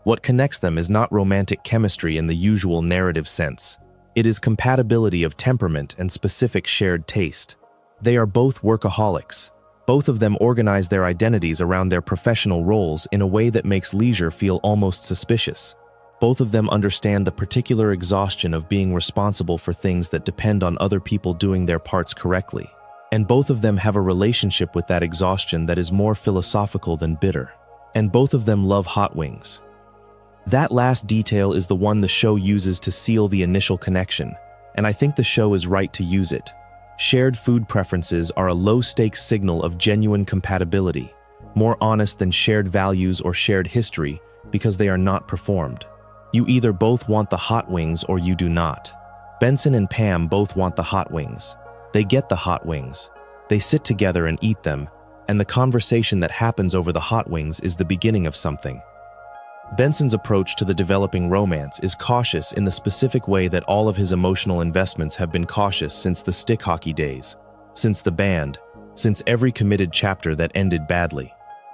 S1: What connects them is not romantic chemistry in the usual narrative sense. It is compatibility of temperament and specific shared taste. They are both workaholics. Both of them organize their identities around their professional roles in a way that makes leisure feel almost suspicious. Both of them understand the particular exhaustion of being responsible for things that depend on other people doing their parts correctly. And both of them have a relationship with that exhaustion that is more philosophical than bitter. And both of them love hot wings. That last detail is the one the show uses to seal the initial connection, and I think the show is right to use it. Shared food preferences are a low-stakes signal of genuine compatibility, more honest than shared values or shared history because they are not performed. You either both want the hot wings or you do not. Benson and Pam both want the hot wings. They get the hot wings. They sit together and eat them, and the conversation that happens over the hot wings is the beginning of something. Benson's approach to the developing romance is cautious in the specific way that all of his emotional investments have been cautious since the stick hockey days, since the band, since every committed chapter that ended badly.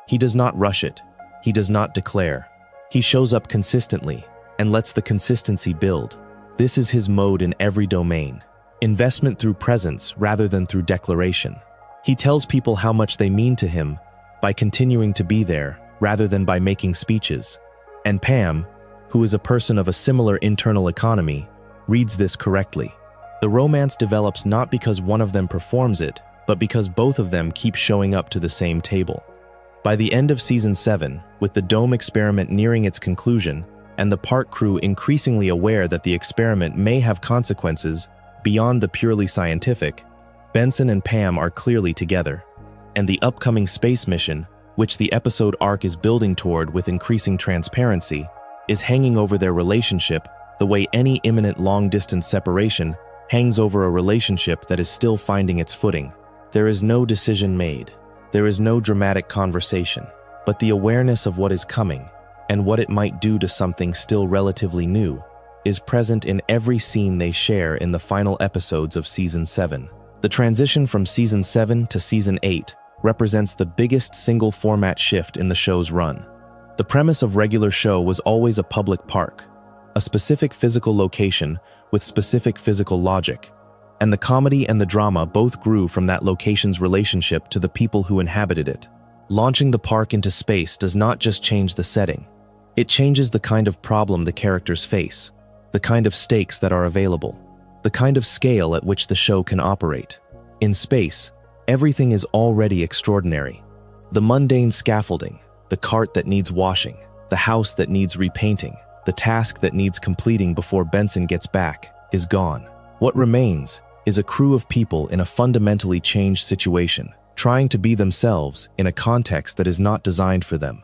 S1: He does not rush it. He does not declare. He shows up consistently and lets the consistency build. This is his mode in every domain. Investment through presence rather than through declaration. He tells people how much they mean to him by continuing to be there rather than by making speeches. And Pam, who is a person of a similar internal economy, reads this correctly. The romance develops not because one of them performs it, but because both of them keep showing up to the same table. By the end of season 7, with the dome experiment nearing its conclusion, and the park crew increasingly aware that the experiment may have consequences beyond the purely scientific, Benson and Pam are clearly together. And the upcoming space mission, which the episode arc is building toward with increasing transparency, is hanging over their relationship the way any imminent long-distance separation hangs over a relationship that is still finding its footing. There is no decision made. There is no dramatic conversation, but the awareness of what is coming and what it might do to something still relatively new is present in every scene they share in the final episodes of Season 7. The transition from Season 7 to Season 8 represents the biggest single format shift in the show's run. The premise of regular show was always a public park, a specific physical location with specific physical logic, and the comedy and the drama both grew from that location's relationship to the people who inhabited it. Launching the park into space does not just change the setting. It changes the kind of problem the characters face, the kind of stakes that are available, the kind of scale at which the show can operate. In space, everything is already extraordinary. The mundane scaffolding, the cart that needs washing, the house that needs repainting, the task that needs completing before Benson gets back, is gone. What remains is a crew of people in a fundamentally changed situation, trying to be themselves in a context that is not designed for them.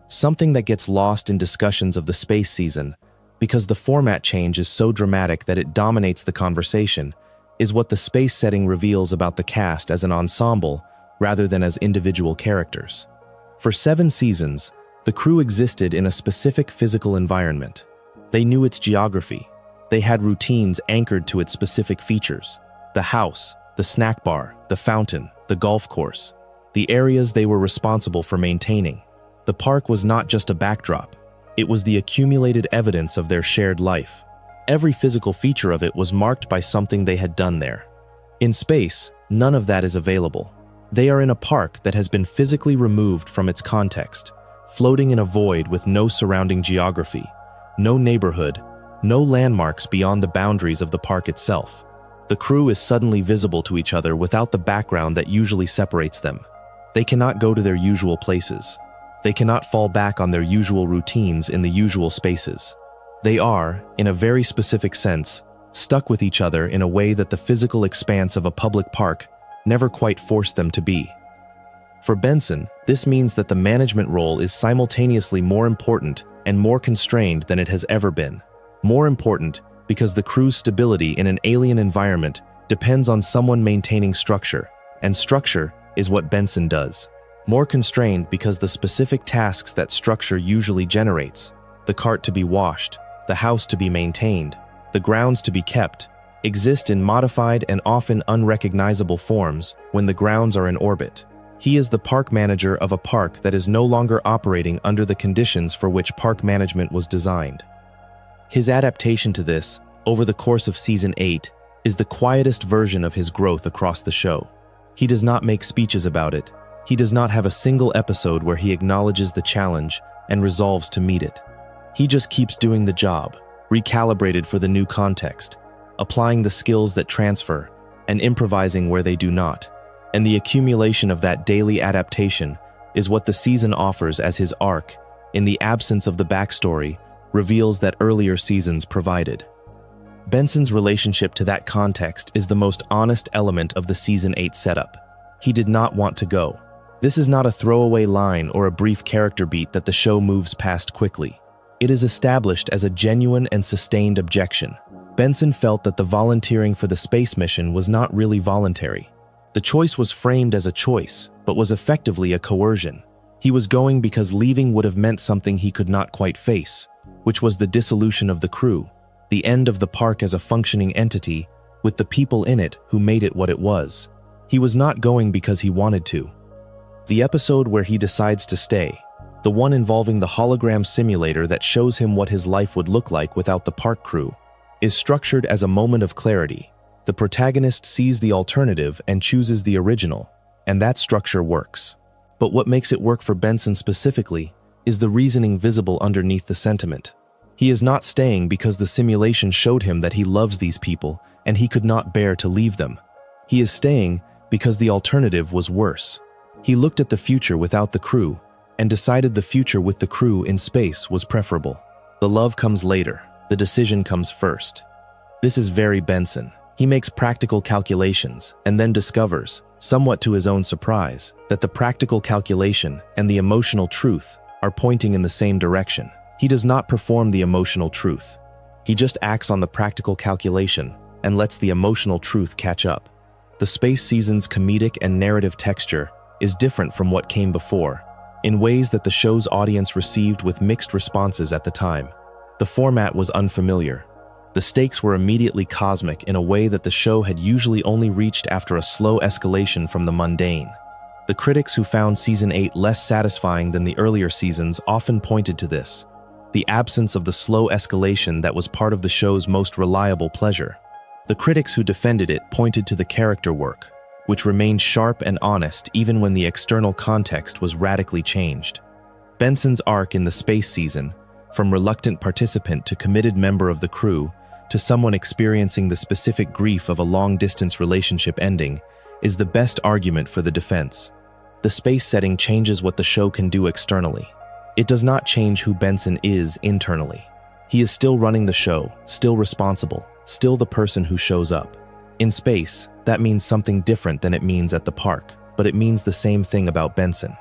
S1: Something that gets lost in discussions of the space season, because the format change is so dramatic that it dominates the conversation, is what the space setting reveals about the cast as an ensemble rather than as individual characters. For 7 seasons, the crew existed in a specific physical environment. They knew its geography. They had routines anchored to its specific features: the house, the snack bar, the fountain, the golf course, the areas they were responsible for maintaining. The park was not just a backdrop. It was the accumulated evidence of their shared life. Every physical feature of it was marked by something they had done there. In space, none of that is available. They are in a park that has been physically removed from its context, floating in a void with no surrounding geography, no neighborhood, no landmarks beyond the boundaries of the park itself. The crew is suddenly visible to each other without the background that usually separates them. They cannot go to their usual places. They cannot fall back on their usual routines in the usual spaces. They are, in a very specific sense, stuck with each other in a way that the physical expanse of a public park never quite forced them to be. For Benson, this means that the management role is simultaneously more important and more constrained than it has ever been. More important because the crew's stability in an alien environment depends on someone maintaining structure, and structure is what Benson does. More constrained because the specific tasks that structure usually generates, the cart to be washed, the house to be maintained, the grounds to be kept, exist in modified and often unrecognizable forms when the grounds are in orbit. He is the park manager of a park that is no longer operating under the conditions for which park management was designed. His adaptation to this, over the course of Season 8, is the quietest version of his growth across the show. He does not make speeches about it. He does not have a single episode where he acknowledges the challenge and resolves to meet it. He just keeps doing the job, recalibrated for the new context, applying the skills that transfer, and improvising where they do not. And the accumulation of that daily adaptation is what the season offers as his arc, in the absence of the backstory, reveals that earlier seasons provided. Benson's relationship to that context is the most honest element of the Season 8 setup. He did not want to go. This is not a throwaway line or a brief character beat that the show moves past quickly. It is established as a genuine and sustained objection. Benson felt that the volunteering for the space mission was not really voluntary. The choice was framed as a choice, but was effectively a coercion. He was going because leaving would have meant something he could not quite face, which was the dissolution of the crew, the end of the park as a functioning entity, with the people in it who made it what it was. He was not going because he wanted to. The episode where he decides to stay, the one involving the hologram simulator that shows him what his life would look like without the park crew, is structured as a moment of clarity, The protagonist sees the alternative and chooses the original, and that structure works. But what makes it work for Benson specifically is the reasoning visible underneath the sentiment. He is not staying because the simulation showed him that he loves these people and he could not bear to leave them. He is staying because the alternative was worse. He looked at the future without the crew and decided the future with the crew in space was preferable. The love comes later, the decision comes first. This is very Benson. He makes practical calculations and then discovers, somewhat to his own surprise, that the practical calculation and the emotional truth are pointing in the same direction. He does not perform the emotional truth. He just acts on the practical calculation and lets the emotional truth catch up. The space season's comedic and narrative texture is different from what came before, in ways that the show's audience received with mixed responses at the time. The format was unfamiliar. The stakes were immediately cosmic in a way that the show had usually only reached after a slow escalation from the mundane. The critics who found Season 8 less satisfying than the earlier seasons often pointed to this, the absence of the slow escalation that was part of the show's most reliable pleasure. The critics who defended it pointed to the character work, which remained sharp and honest even when the external context was radically changed. Benson's arc in the space season, from reluctant participant to committed member of the crew, to someone experiencing the specific grief of a long-distance relationship ending, is the best argument for the defense. The space setting changes what the show can do externally. It does not change who Benson is internally. He is still running the show, still responsible, still the person who shows up. In space, that means something different than it means at the park, but it means the same thing about Benson.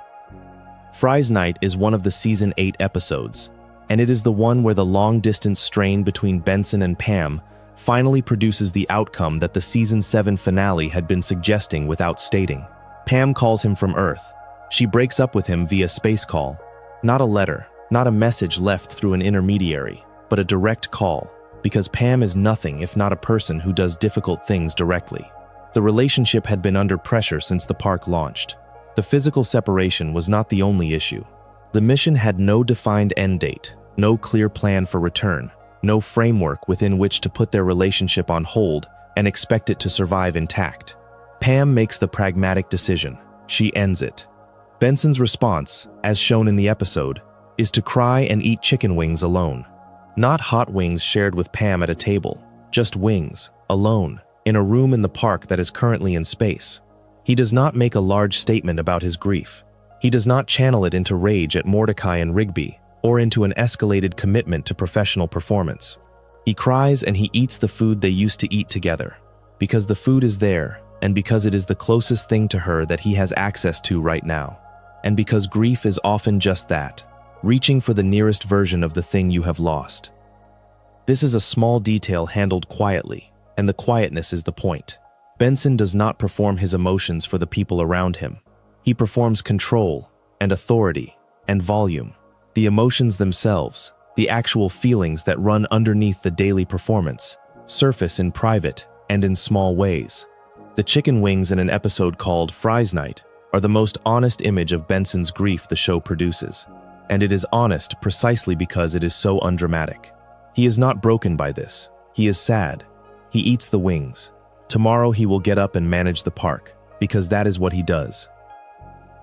S1: Fry's Night is one of the Season 8 episodes, and it is the one where the long-distance strain between Benson and Pam finally produces the outcome that the Season 7 finale had been suggesting without stating. Pam calls him from Earth. She breaks up with him via space call. Not a letter, not a message left through an intermediary, but a direct call, because Pam is nothing if not a person who does difficult things directly. The relationship had been under pressure since the park launched. The physical separation was not the only issue. The mission had no defined end date, no clear plan for return, no framework within which to put their relationship on hold and expect it to survive intact. Pam makes the pragmatic decision. She ends it. Benson's response, as shown in the episode, is to cry and eat chicken wings alone. Not hot wings shared with Pam at a table, just wings, alone, in a room in the park that is currently in space. He does not make a large statement about his grief. He does not channel it into rage at Mordecai and Rigby, or into an escalated commitment to professional performance. He cries and he eats the food they used to eat together, because the food is there, and because it is the closest thing to her that he has access to right now. And because grief is often just that, reaching for the nearest version of the thing you have lost. This is a small detail handled quietly, and the quietness is the point. Benson does not perform his emotions for the people around him. He performs control, and authority, and volume. The emotions themselves, the actual feelings that run underneath the daily performance, surface in private and in small ways. The chicken wings in an episode called Fry's Night are the most honest image of Benson's grief the show produces. And it is honest precisely because it is so undramatic. He is not broken by this. He is sad. He eats the wings. Tomorrow he will get up and manage the park, because that is what he does.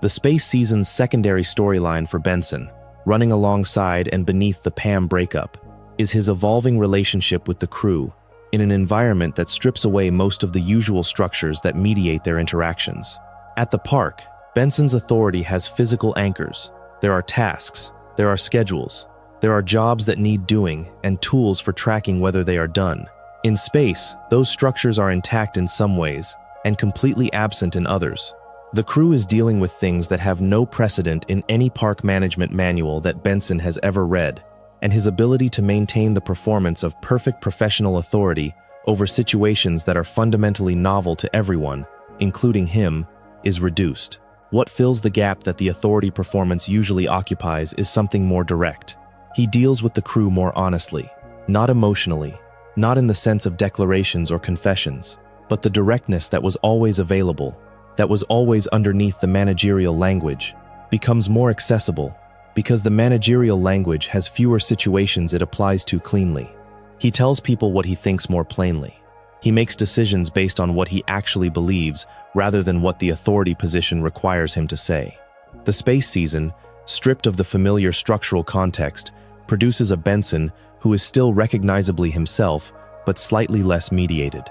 S1: The space season's secondary storyline for Benson, running alongside and beneath the Pam breakup, is his evolving relationship with the crew in an environment that strips away most of the usual structures that mediate their interactions. At the park, Benson's authority has physical anchors. There are tasks, there are schedules, there are jobs that need doing, and tools for tracking whether they are done. In space, those structures are intact in some ways, and completely absent in others. The crew is dealing with things that have no precedent in any park management manual that Benson has ever read, and his ability to maintain the performance of perfect professional authority over situations that are fundamentally novel to everyone, including him, is reduced. What fills the gap that the authority performance usually occupies is something more direct. He deals with the crew more honestly, not emotionally, not in the sense of declarations or confessions, but the directness that was always available, that was always underneath the managerial language, becomes more accessible because the managerial language has fewer situations it applies to cleanly. He tells people what he thinks more plainly. He makes decisions based on what he actually believes rather than what the authority position requires him to say. The space season, stripped of the familiar structural context, produces a Benson who is still recognizably himself, but slightly less mediated.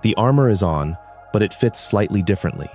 S1: The armor is on, but it fits slightly differently.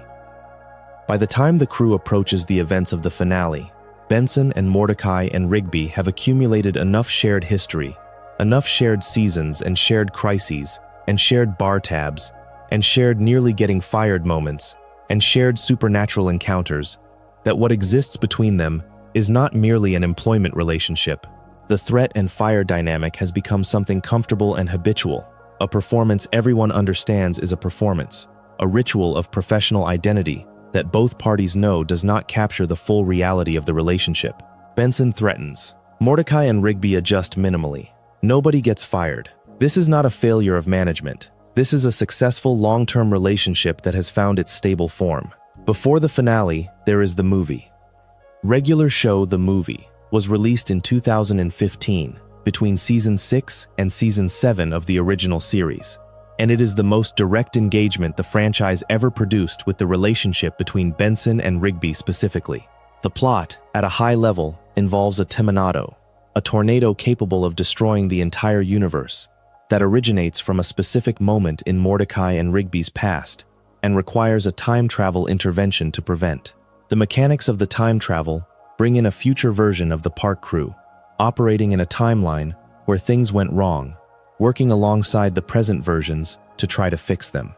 S1: By the time the crew approaches the events of the finale, Benson and Mordecai and Rigby have accumulated enough shared history, enough shared seasons and shared crises, and shared bar tabs, and shared nearly getting fired moments, and shared supernatural encounters, that what exists between them is not merely an employment relationship. The threat and fire dynamic has become something comfortable and habitual, a performance everyone understands is a performance, a ritual of professional identity that both parties know does not capture the full reality of the relationship. Benson threatens. Mordecai and Rigby adjust minimally. Nobody gets fired. This is not a failure of management. This is a successful long-term relationship that has found its stable form. Before the finale, there is the movie. Regular show The Movie was released in 2015, between Season 6 and Season 7 of the original series, and it is the most direct engagement the franchise ever produced with the relationship between Benson and Rigby specifically. The plot, at a high level, involves a Terminado, a tornado capable of destroying the entire universe, that originates from a specific moment in Mordecai and Rigby's past and requires a time travel intervention to prevent. The mechanics of the time travel bring in a future version of the park crew, operating in a timeline where things went wrong, working alongside the present versions to try to fix them.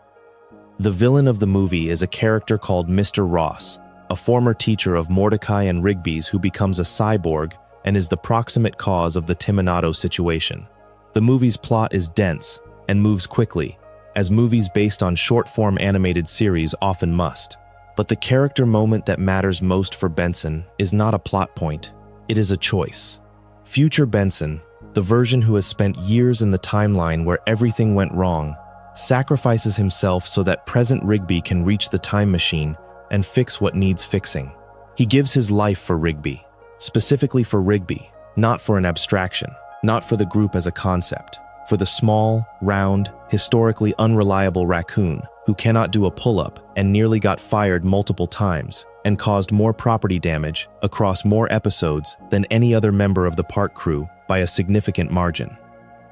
S1: The villain of the movie is a character called Mr. Ross, a former teacher of Mordecai and Rigby's who becomes a cyborg and is the proximate cause of the Terminado situation. The movie's plot is dense and moves quickly, as movies based on short-form animated series often must. But the character moment that matters most for Benson is not a plot point, it is a choice. Future Benson, the version who has spent years in the timeline where everything went wrong, sacrifices himself so that present Rigby can reach the time machine and fix what needs fixing. He gives his life for Rigby, specifically for Rigby, not for an abstraction, not for the group as a concept, for the small, round, historically unreliable raccoon who cannot do a pull-up and nearly got fired multiple times and caused more property damage across more episodes than any other member of the park crew by a significant margin.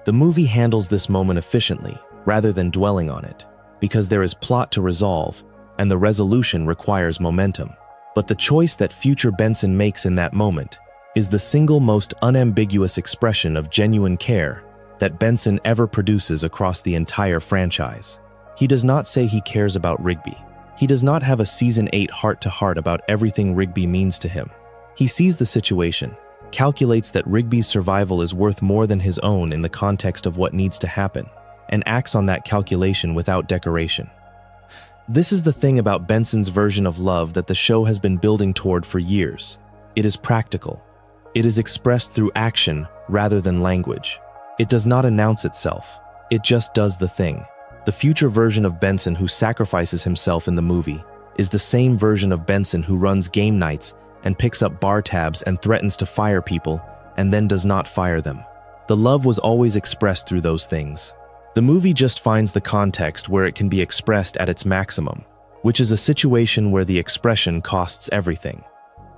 S1: The movie handles this moment efficiently rather than dwelling on it, because there is plot to resolve and the resolution requires momentum. But the choice that future Benson makes in that moment is the single most unambiguous expression of genuine care that Benson ever produces across the entire franchise. He does not say he cares about Rigby. He does not have a Season 8 heart-to-heart about everything Rigby means to him. He sees the situation, calculates that Rigby's survival is worth more than his own in the context of what needs to happen, and acts on that calculation without decoration. This is the thing about Benson's version of love that the show has been building toward for years. It is practical. It is expressed through action rather than language. It does not announce itself. It just does the thing. The future version of Benson who sacrifices himself in the movie is the same version of Benson who runs game nights and picks up bar tabs and threatens to fire people and then does not fire them. The love was always expressed through those things. The movie just finds the context where it can be expressed at its maximum, which is a situation where the expression costs everything.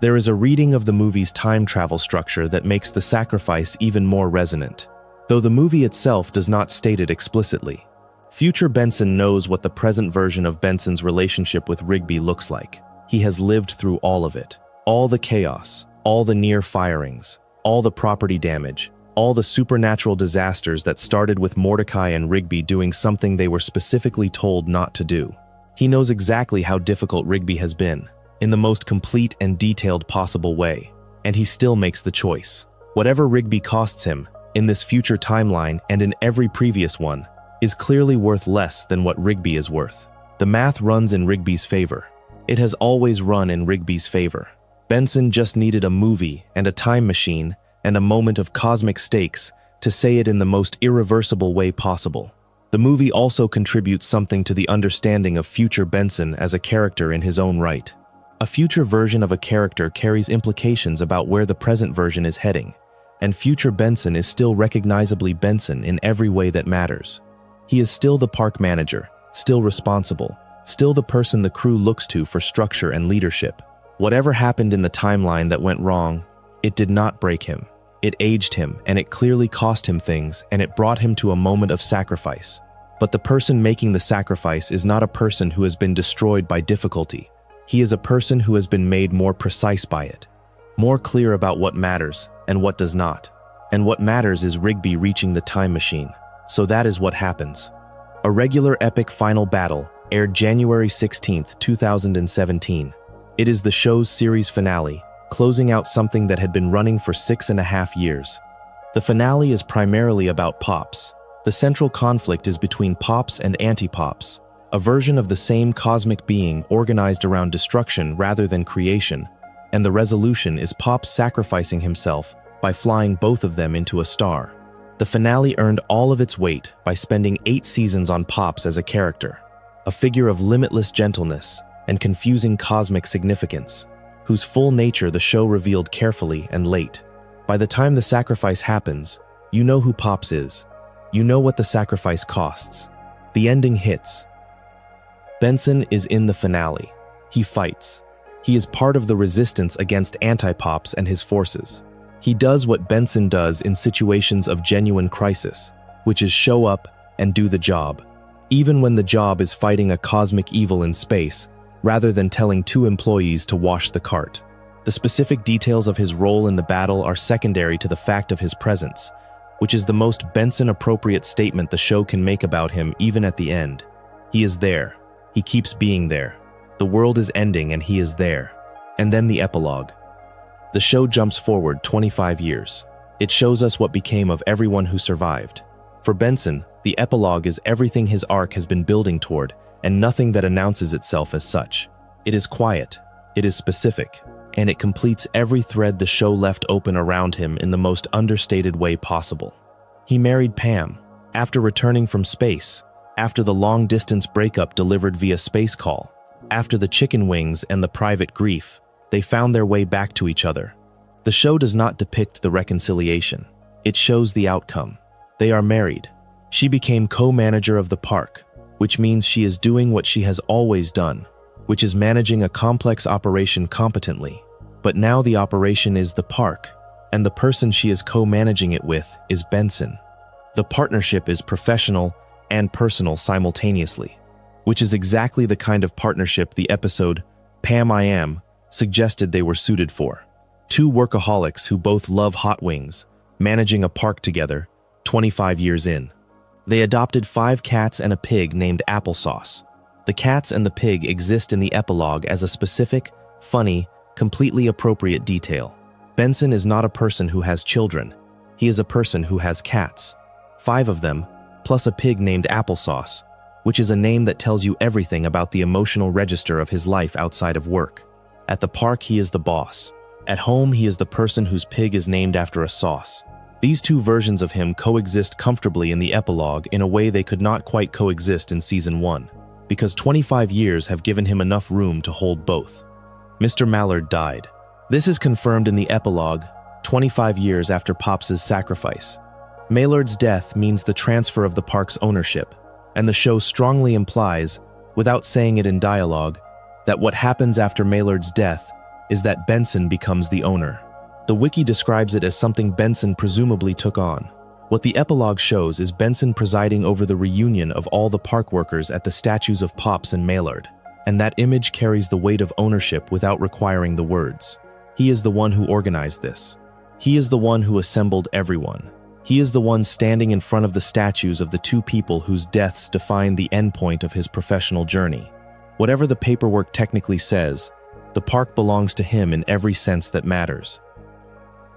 S1: There is a reading of the movie's time travel structure that makes the sacrifice even more resonant, though the movie itself does not state it explicitly. Future Benson knows what the present version of Benson's relationship with Rigby looks like. He has lived through all of it. All the chaos, all the near firings, all the property damage, all the supernatural disasters that started with Mordecai and Rigby doing something they were specifically told not to do. He knows exactly how difficult Rigby has been, in the most complete and detailed possible way, and he still makes the choice. Whatever Rigby costs him, in this future timeline and in every previous one, is clearly worth less than what Rigby is worth. The math runs in Rigby's favor. It has always run in Rigby's favor. Benson just needed a movie and a time machine and a moment of cosmic stakes to say it in the most irreversible way possible. The movie also contributes something to the understanding of future Benson as a character in his own right. A future version of a character carries implications about where the present version is heading, and future Benson is still recognizably Benson in every way that matters. He is still the park manager, still responsible, still the person the crew looks to for structure and leadership. Whatever happened in the timeline that went wrong, it did not break him. It aged him, and it clearly cost him things, and it brought him to a moment of sacrifice. But the person making the sacrifice is not a person who has been destroyed by difficulty. He is a person who has been made more precise by it, more clear about what matters and what does not. And what matters is Rigby reaching the time machine. So that is what happens. A regular epic final battle aired January 16, 2017. It is the show's series finale, closing out something that had been running for 6.5 years. The finale is primarily about Pops. The central conflict is between Pops and Anti-Pops, a version of the same cosmic being organized around destruction rather than creation, and the resolution is Pops sacrificing himself by flying both of them into a star. The finale earned all of its weight by spending 8 seasons on Pops as a character, a figure of limitless gentleness and confusing cosmic significance, whose full nature the show revealed carefully and late. By the time the sacrifice happens, you know who Pops is. You know what the sacrifice costs. The ending hits. Benson is in the finale. He fights. He is part of the resistance against Anti-Pops and his forces. He does what Benson does in situations of genuine crisis, which is show up and do the job, even when the job is fighting a cosmic evil in space, rather than telling 2 employees to wash the cart. The specific details of his role in the battle are secondary to the fact of his presence, which is the most Benson-appropriate statement the show can make about him even at the end. He is there. He keeps being there. The world is ending and he is there. And then the epilogue. The show jumps forward 25 years. It shows us what became of everyone who survived. For Benson, the epilogue is everything his arc has been building toward, and nothing that announces itself as such. It is quiet, it is specific, and it completes every thread the show left open around him in the most understated way possible. He married Pam, after returning from space, after the long-distance breakup delivered via space call, after the chicken wings and the private grief. They found their way back to each other. The show does not depict the reconciliation. It shows the outcome. They are married. She became co-manager of the park, which means she is doing what she has always done, which is managing a complex operation competently. But now the operation is the park, and the person she is co-managing it with is Benson. The partnership is professional and personal simultaneously, which is exactly the kind of partnership the episode Pam I Am suggested they were suited for. 2 workaholics who both love hot wings, managing a park together, 25 years in. They adopted 5 cats and a pig named Applesauce. The cats and the pig exist in the epilogue as a specific, funny, completely appropriate detail. Benson is not a person who has children. He is a person who has cats. 5 of them, plus a pig named Applesauce, which is a name that tells you everything about the emotional register of his life outside of work. At the park, he is the boss. At home, he is the person whose pig is named after a sauce. These 2 versions of him coexist comfortably in the epilogue in a way they could not quite coexist in Season 1, because 25 years have given him enough room to hold both. Mr. Maellard died. This is confirmed in the epilogue, 25 years after Pops' sacrifice. Maellard's death means the transfer of the park's ownership, and the show strongly implies, without saying it in dialogue, that what happens after Maellard's death is that Benson becomes the owner. The wiki describes it as something Benson presumably took on. What the epilogue shows is Benson presiding over the reunion of all the park workers at the statues of Pops and Maellard, and that image carries the weight of ownership without requiring the words. He is the one who organized this. He is the one who assembled everyone. He is the one standing in front of the statues of the 2 people whose deaths define the endpoint of his professional journey. Whatever the paperwork technically says, the park belongs to him in every sense that matters.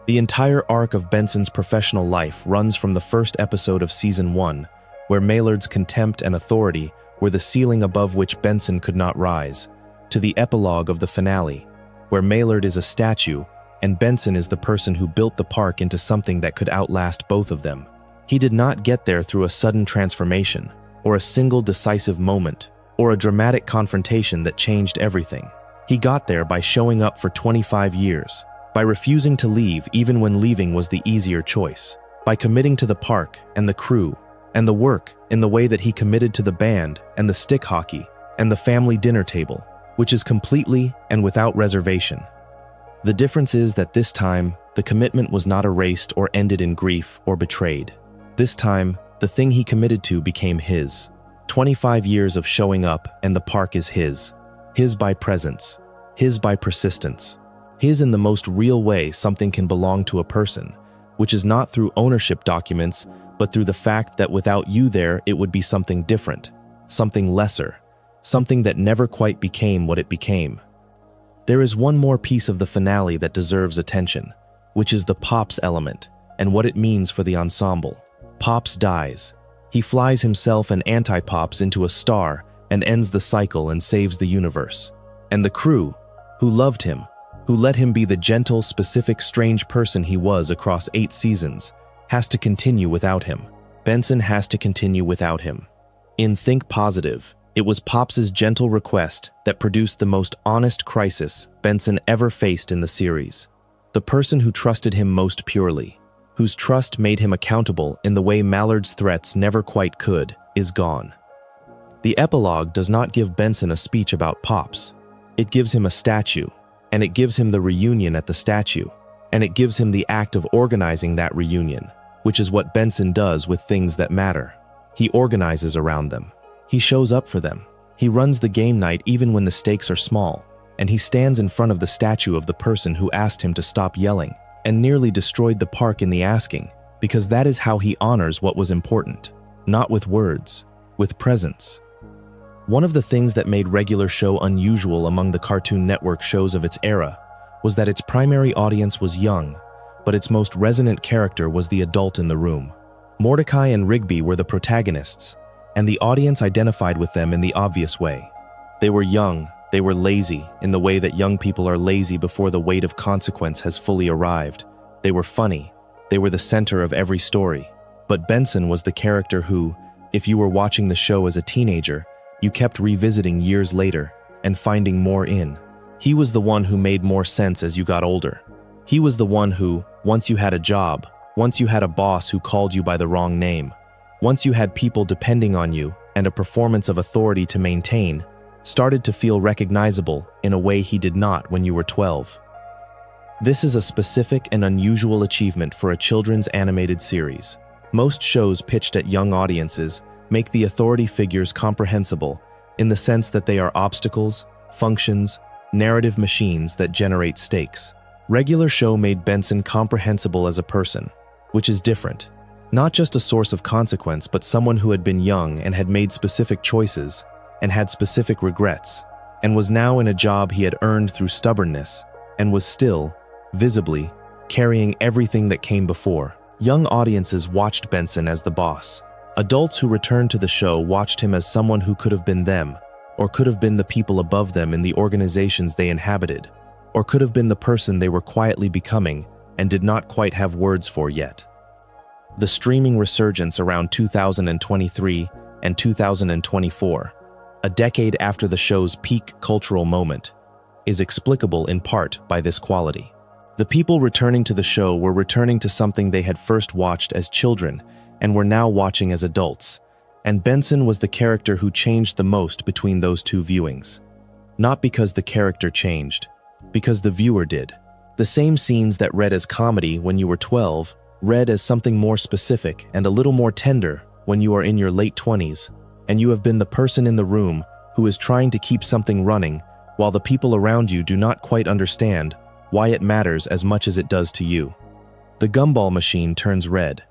S1: The entire arc of Benson's professional life runs from the first episode of Season 1, where Maellard's contempt and authority were the ceiling above which Benson could not rise, to the epilogue of the finale, where Maellard is a statue and Benson is the person who built the park into something that could outlast both of them. He did not get there through a sudden transformation, or a single decisive moment, or a dramatic confrontation that changed everything. He got there by showing up for 25 years, by refusing to leave even when leaving was the easier choice, by committing to the park and the crew, And the work, in the way that he committed to the band and the stick hockey and the family dinner table, which is completely and without reservation. The difference is that this time, the commitment was not erased or ended in grief or betrayed. This time, the thing he committed to became his. 25 years of showing up, and the park is his. His by presence. His by persistence. His in the most real way something can belong to a person, which is not through ownership documents, but through the fact that without you there, it would be something different, something lesser, something that never quite became what it became. There is one more piece of the finale that deserves attention, which is the Pops element and what it means for the ensemble. Pops dies. He flies himself and Anti-Pops into a star and ends the cycle and saves the universe. And the crew, who loved him, who let him be the gentle, specific, strange person he was across 8 seasons, has to continue without him. Benson has to continue without him. In Think Positive, it was Pops's gentle request that produced the most honest crisis Benson ever faced in the series. The person who trusted him most purely, whose trust made him accountable in the way Maellard's threats never quite could, is gone. The epilogue does not give Benson a speech about Pops. It gives him a statue, and it gives him the reunion at the statue, and it gives him the act of organizing that reunion, which is what Benson does with things that matter. He organizes around them. He shows up for them. He runs the game night even when the stakes are small, and he stands in front of the statue of the person who asked him to stop yelling and nearly destroyed the park in the asking, because that is how he honors what was important, not with words, with presence. One of the things that made regular show unusual among the Cartoon Network shows of its era was that its primary audience was young, but its most resonant character was the adult in the room. Mordecai and Rigby were the protagonists, and the audience identified with them in the obvious way. They were young, they were lazy, in the way that young people are lazy before the weight of consequence has fully arrived. They were funny, they were the center of every story. But Benson was the character who, if you were watching the show as a teenager, you kept revisiting years later and finding more in. He was the one who made more sense as you got older. He was the one who, once you had a job, once you had a boss who called you by the wrong name, once you had people depending on you and a performance of authority to maintain, started to feel recognizable in a way he did not when you were 12. This is a specific and unusual achievement for a children's animated series. Most shows pitched at young audiences make the authority figures comprehensible in the sense that they are obstacles, functions, narrative machines that generate stakes. Regular show made Benson comprehensible as a person, which is different. Not just a source of consequence, but someone who had been young and had made specific choices and had specific regrets, and was now in a job he had earned through stubbornness, and was still, visibly, carrying everything that came before. Young audiences watched Benson as the boss. Adults who returned to the show watched him as someone who could have been them, or could have been the people above them in the organizations they inhabited, or could have been the person they were quietly becoming and did not quite have words for yet. The streaming resurgence around 2023 and 2024, a decade after the show's peak cultural moment, is explicable in part by this quality. The people returning to the show were returning to something they had first watched as children and were now watching as adults, and Benson was the character who changed the most between those two viewings. Not because the character changed, because the viewer did. The same scenes that read as comedy when you were 12 read as something more specific and a little more tender when you are in your late 20s, and you have been the person in the room who is trying to keep something running while the people around you do not quite understand why it matters as much as it does to you. The gumball machine turns red.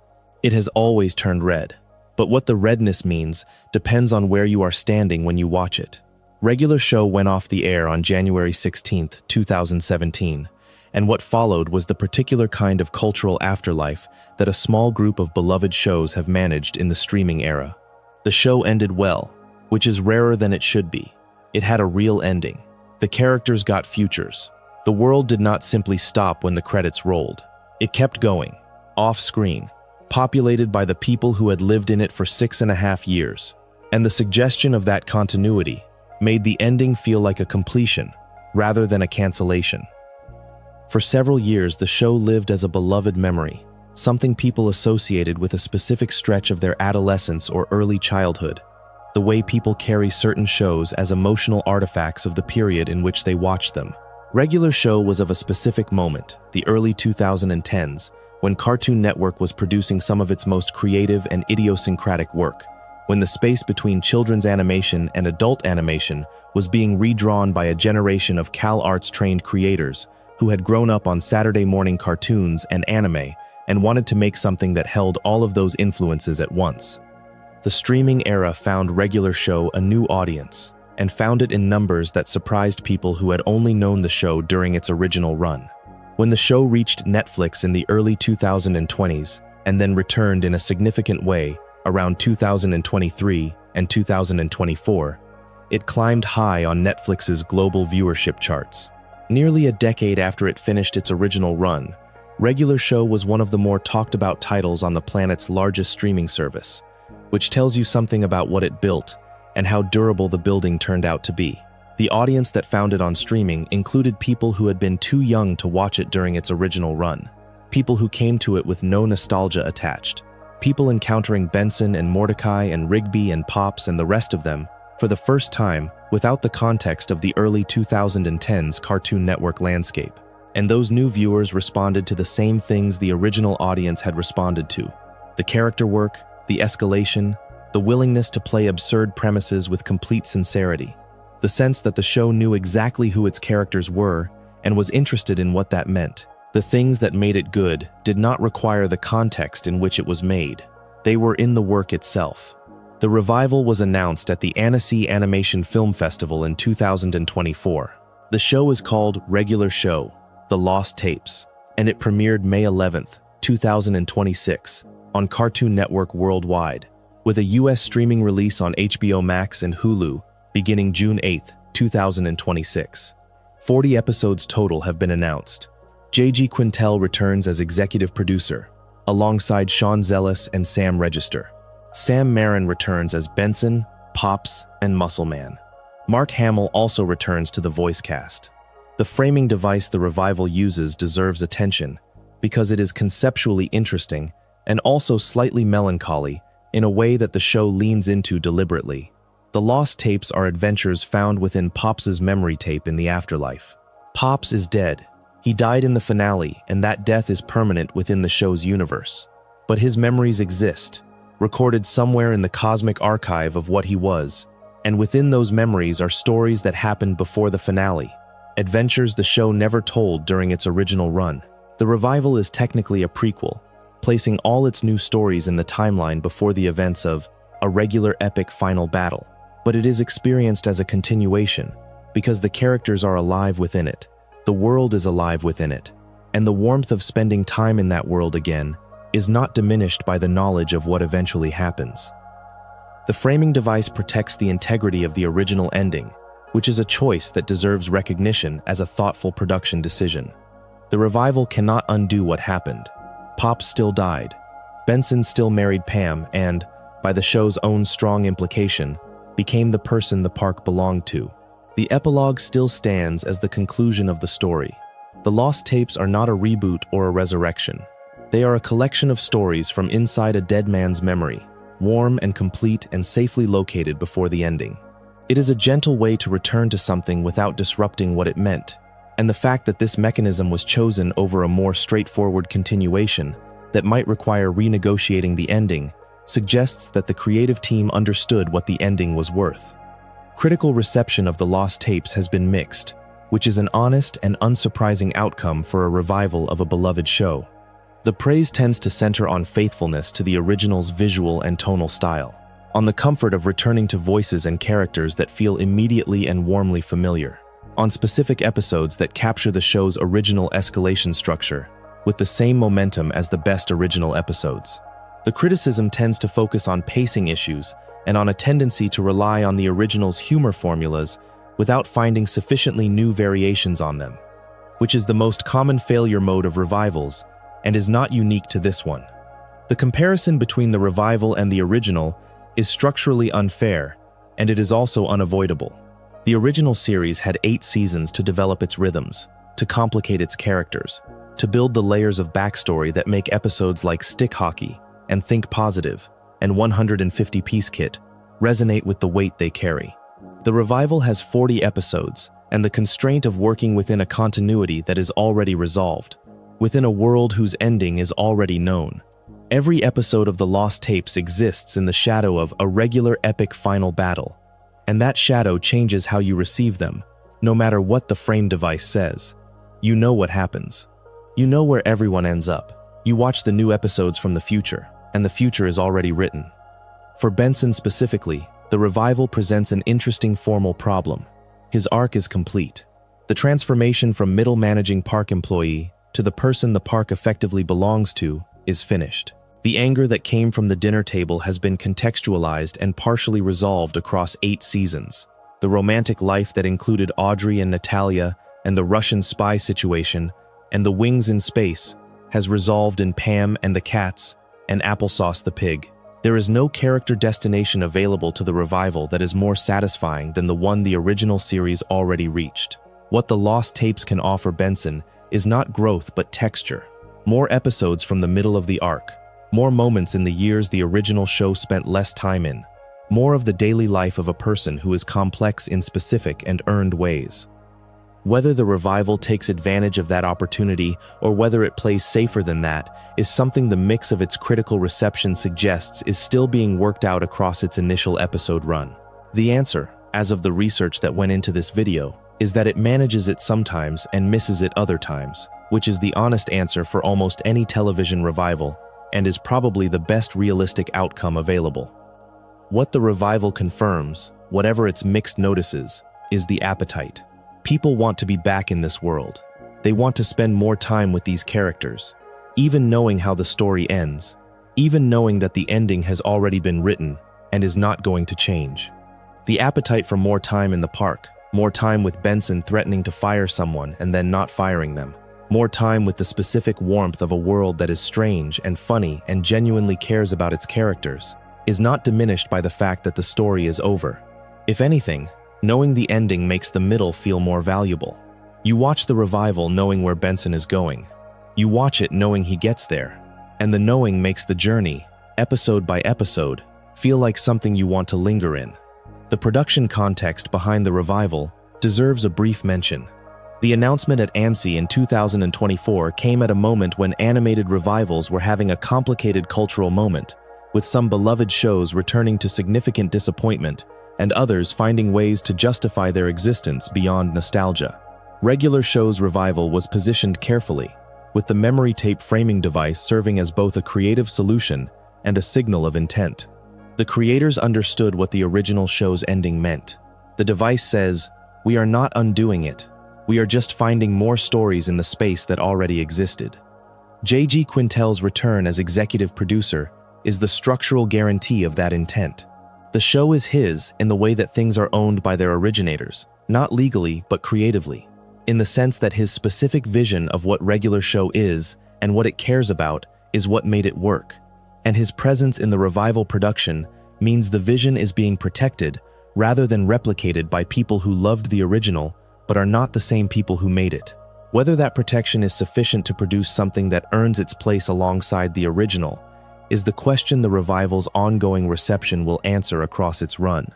S1: It has always turned red, but what the redness means depends on where you are standing when you watch it. Regular show went off the air on January 16, 2017, and what followed was the particular kind of cultural afterlife that a small group of beloved shows have managed in the streaming era. The show ended well, which is rarer than it should be. It had a real ending. The characters got futures. The world did not simply stop when the credits rolled. It kept going, off-screen, populated by the people who had lived in it for 6.5 years. And the suggestion of that continuity made the ending feel like a completion rather than a cancellation. For several years, the show lived as a beloved memory, something people associated with a specific stretch of their adolescence or early childhood, the way people carry certain shows as emotional artifacts of the period in which they watch them. Regular Show was of a specific moment, the early 2010s, when Cartoon Network was producing some of its most creative and idiosyncratic work, when the space between children's animation and adult animation was being redrawn by a generation of CalArts trained creators who had grown up on Saturday morning cartoons and anime and wanted to make something that held all of those influences at once. The streaming era found Regular Show a new audience, and found it in numbers that surprised people who had only known the show during its original run. When the show reached Netflix in the early 2020s, and then returned in a significant way around 2023 and 2024, it climbed high on Netflix's global viewership charts. Nearly a decade after it finished its original run, Regular Show was one of the more talked about titles on the planet's largest streaming service, which tells you something about what it built and how durable the building turned out to be. The audience that found it on streaming included people who had been too young to watch it during its original run, people who came to it with no nostalgia attached, people encountering Benson and Mordecai and Rigby and Pops and the rest of them for the first time without the context of the early 2010s Cartoon Network landscape. And those new viewers responded to the same things the original audience had responded to: the character work, the escalation, the willingness to play absurd premises with complete sincerity, the sense that the show knew exactly who its characters were and was interested in what that meant. The things that made it good did not require the context in which it was made. They were in the work itself. The revival was announced at the Annecy Animation Film Festival in 2024. The show is called Regular Show: The Lost Tapes, and it premiered May 11th, 2026, on Cartoon Network worldwide, with a US streaming release on HBO Max and Hulu beginning June 8th, 2026. 40 episodes total have been announced. J.G. Quintel returns as executive producer, alongside Sean Zellis and Sam Register. Sam Marin returns as Benson, Pops, and Muscle Man. Mark Hamill also returns to the voice cast. The framing device the revival uses deserves attention because it is conceptually interesting and also slightly melancholy in a way that the show leans into deliberately. The lost tapes are adventures found within Pops's memory tape in the afterlife. Pops is dead. He died in the finale, and that death is permanent within the show's universe. But his memories exist, recorded somewhere in the cosmic archive of what he was, and within those memories are stories that happened before the finale, adventures the show never told during its original run. The revival is technically a prequel, placing all its new stories in the timeline before the events of a regular epic final battle. But it is experienced as a continuation, because the characters are alive within it, the world is alive within it, and the warmth of spending time in that world again is not diminished by the knowledge of what eventually happens. The framing device protects the integrity of the original ending, which is a choice that deserves recognition as a thoughtful production decision. The revival cannot undo what happened. Pop still died. Benson still married Pam and, by the show's own strong implication, became the person the park belonged to. The epilogue still stands as the conclusion of the story. The lost tapes are not a reboot or a resurrection. They are a collection of stories from inside a dead man's memory, warm and complete and safely located before the ending. It is a gentle way to return to something without disrupting what it meant, and the fact that this mechanism was chosen over a more straightforward continuation that might require renegotiating the ending suggests that the creative team understood what the ending was worth. Critical reception of the lost tapes has been mixed, which is an honest and unsurprising outcome for a revival of a beloved show. The praise tends to center on faithfulness to the original's visual and tonal style, on the comfort of returning to voices and characters that feel immediately and warmly familiar, on specific episodes that capture the show's original escalation structure with the same momentum as the best original episodes. The criticism tends to focus on pacing issues and on a tendency to rely on the original's humor formulas without finding sufficiently new variations on them, which is the most common failure mode of revivals and is not unique to this one. The comparison between the revival and the original is structurally unfair, and it is also unavoidable. The original series had 8 seasons to develop its rhythms, to complicate its characters, to build the layers of backstory that make episodes like Stick Hockey and Think Positive and 150-piece Kit resonate with the weight they carry. The revival has 40 episodes, and the constraint of working within a continuity that is already resolved, within a world whose ending is already known. Every episode of The Lost Tapes exists in the shadow of a regular epic final battle, and that shadow changes how you receive them, no matter what the frame device says. You know what happens. You know where everyone ends up. You watch the new episodes from the future, and the future is already written. For Benson specifically, the revival presents an interesting formal problem. His arc is complete. The transformation from middle managing park employee to the person the park effectively belongs to is finished. The anger that came from the dinner table has been contextualized and partially resolved across 8 seasons. The romantic life that included Audrey and Natalia and the Russian spy situation and the wings in space has resolved in Pam and the cats and Applesauce the pig. There is no character destination available to the revival that is more satisfying than the one the original series already reached. What The Lost Tapes can offer Benson is not growth but texture. More episodes from the middle of the arc. More moments in the years the original show spent less time in. More of the daily life of a person who is complex in specific and earned ways. Whether the revival takes advantage of that opportunity or whether it plays safer than that is something the mix of its critical reception suggests is still being worked out across its initial episode run. The answer, as of the research that went into this video, is that it manages it sometimes and misses it other times, which is the honest answer for almost any television revival and is probably the best realistic outcome available. What the revival confirms, whatever its mixed notices, is the appetite. People want to be back in this world. They want to spend more time with these characters, even knowing how the story ends, even knowing that the ending has already been written and is not going to change. The appetite for more time in the park, more time with Benson threatening to fire someone and then not firing them, more time with the specific warmth of a world that is strange and funny and genuinely cares about its characters, is not diminished by the fact that the story is over. If anything, knowing the ending makes the middle feel more valuable. You watch the revival knowing where Benson is going. You watch it knowing he gets there. And the knowing makes the journey, episode by episode, feel like something you want to linger in. The production context behind the revival deserves a brief mention. The announcement at Annecy in 2024 came at a moment when animated revivals were having a complicated cultural moment, with some beloved shows returning to significant disappointment and others finding ways to justify their existence beyond nostalgia. Regular Show's revival was positioned carefully, with the memory tape framing device serving as both a creative solution and a signal of intent. The creators understood what the original show's ending meant. The device says, "We are not undoing it. We are just finding more stories in the space that already existed." J.G. Quintel's return as executive producer is the structural guarantee of that intent. The show is his in the way that things are owned by their originators, not legally but creatively, in the sense that his specific vision of what Regular Show is and what it cares about is what made it work. And his presence in the revival production means the vision is being protected rather than replicated by people who loved the original but are not the same people who made it. Whether that protection is sufficient to produce something that earns its place alongside the original is the question the revival's ongoing reception will answer across its run.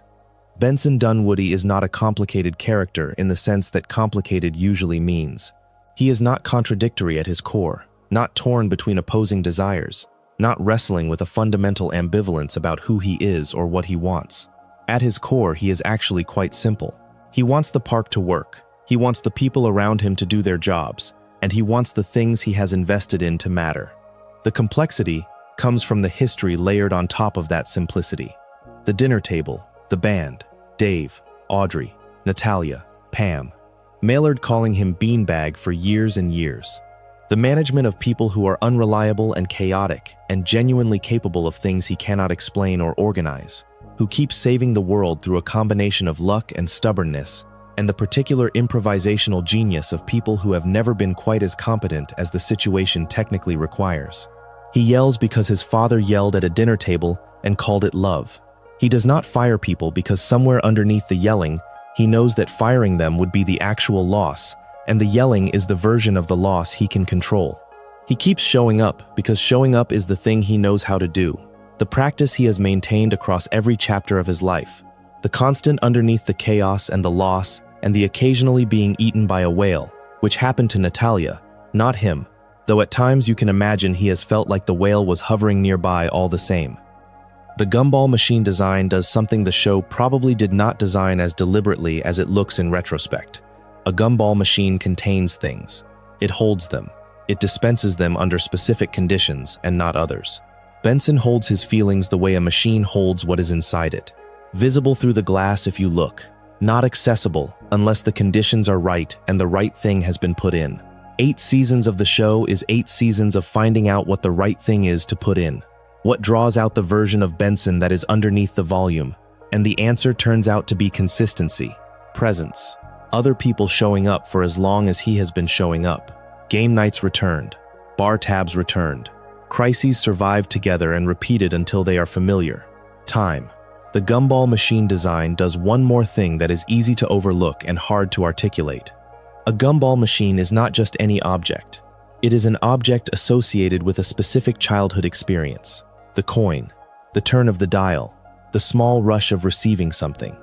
S1: Benson Dunwoody is not a complicated character in the sense that complicated usually means. He is not contradictory at his core, not torn between opposing desires, not wrestling with a fundamental ambivalence about who he is or what he wants. At his core, he is actually quite simple. He wants the park to work, he wants the people around him to do their jobs, and he wants the things he has invested in to matter. The complexity comes from the history layered on top of that simplicity. The dinner table, the band, Dave, Audrey, Natalia, Pam. Maellard calling him beanbag for years and years. The management of people who are unreliable and chaotic and genuinely capable of things he cannot explain or organize, who keep saving the world through a combination of luck and stubbornness, and the particular improvisational genius of people who have never been quite as competent as the situation technically requires. He yells because his father yelled at a dinner table and called it love. He does not fire people because somewhere underneath the yelling, he knows that firing them would be the actual loss, and the yelling is the version of the loss he can control. He keeps showing up because showing up is the thing he knows how to do, the practice he has maintained across every chapter of his life, the constant underneath the chaos and the loss and the occasionally being eaten by a whale, which happened to Natalia, not him, though at times you can imagine he has felt like the whale was hovering nearby all the same. The gumball machine design does something the show probably did not design as deliberately as it looks in retrospect. A gumball machine contains things. It holds them. It dispenses them under specific conditions and not others. Benson holds his feelings the way a machine holds what is inside it. Visible through the glass if you look. Not accessible unless the conditions are right and the right thing has been put in. 8 seasons of the show is 8 seasons of finding out what the right thing is to put in. What draws out the version of Benson that is underneath the volume? And the answer turns out to be consistency, presence, other people showing up for as long as he has been showing up. Game nights returned, bar tabs returned, crises survived together and repeated until they are familiar. Time. The gumball machine design does one more thing that is easy to overlook and hard to articulate. A gumball machine is not just any object. It is an object associated with a specific childhood experience. The coin, the turn of the dial, the small rush of receiving something.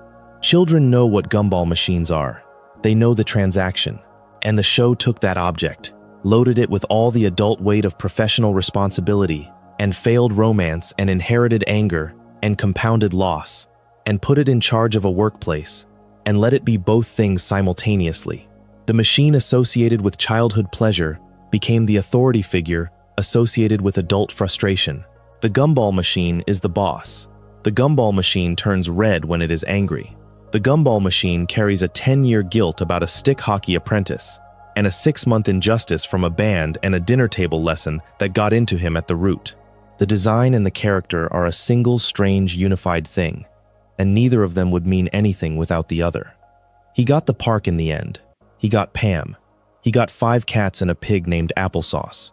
S1: Children know what gumball machines are. They know the transaction. And the show took that object, loaded it with all the adult weight of professional responsibility, and failed romance and inherited anger and compounded loss, and put it in charge of a workplace, and let it be both things simultaneously. The machine associated with childhood pleasure became the authority figure associated with adult frustration. The gumball machine is the boss. The gumball machine turns red when it is angry. The gumball machine carries a 10-year guilt about a stick hockey apprentice, and a 6-month injustice from a band and a dinner table lesson that got into him at the root. The design and the character are a single, strange, unified thing, and neither of them would mean anything without the other. He got the park in the end. He got Pam. He got 5 cats and a pig named Applesauce.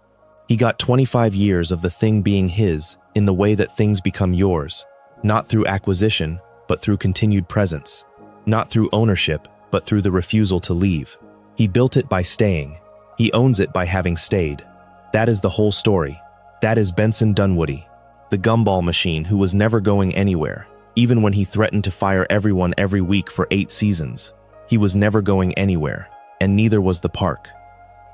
S1: He got 25 years of the thing being his in the way that things become yours, not through acquisition, but through continued presence, not through ownership, but through the refusal to leave. He built it by staying. He owns it by having stayed. That is the whole story. That is Benson Dunwoody, the gumball machine who was never going anywhere, even when he threatened to fire everyone every week for 8 seasons. He was never going anywhere, and neither was the park.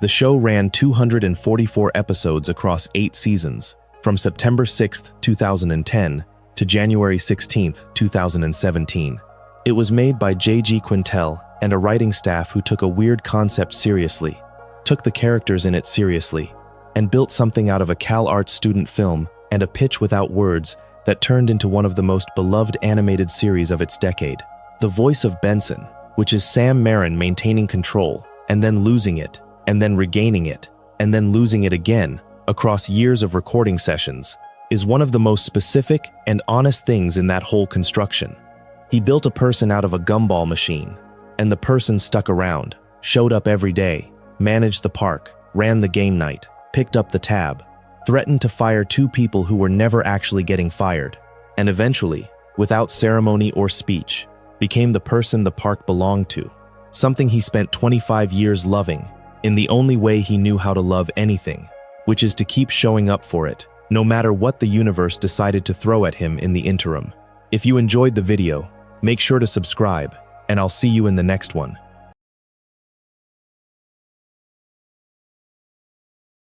S1: The show ran 244 episodes across 8 seasons, from September 6, 2010 to January 16, 2017. It was made by J.G. Quintel and a writing staff who took a weird concept seriously, took the characters in it seriously, and built something out of a CalArts student film and a pitch without words that turned into one of the most beloved animated series of its decade. The voice of Benson, which is Sam Marin maintaining control, and then losing it, and then regaining it, and then losing it again, across years of recording sessions, is one of the most specific and honest things in that whole construction. He built a person out of a gumball machine, and the person stuck around, showed up every day, managed the park, ran the game night, picked up the tab, threatened to fire 2 people who were never actually getting fired, and eventually, without ceremony or speech, became the person the park belonged to, something he spent 25 years loving, in the only way he knew how to love anything, which is to keep showing up for it, no matter what the universe decided to throw at him in the interim. If you enjoyed the video, make sure to subscribe, and I'll see you in the next one.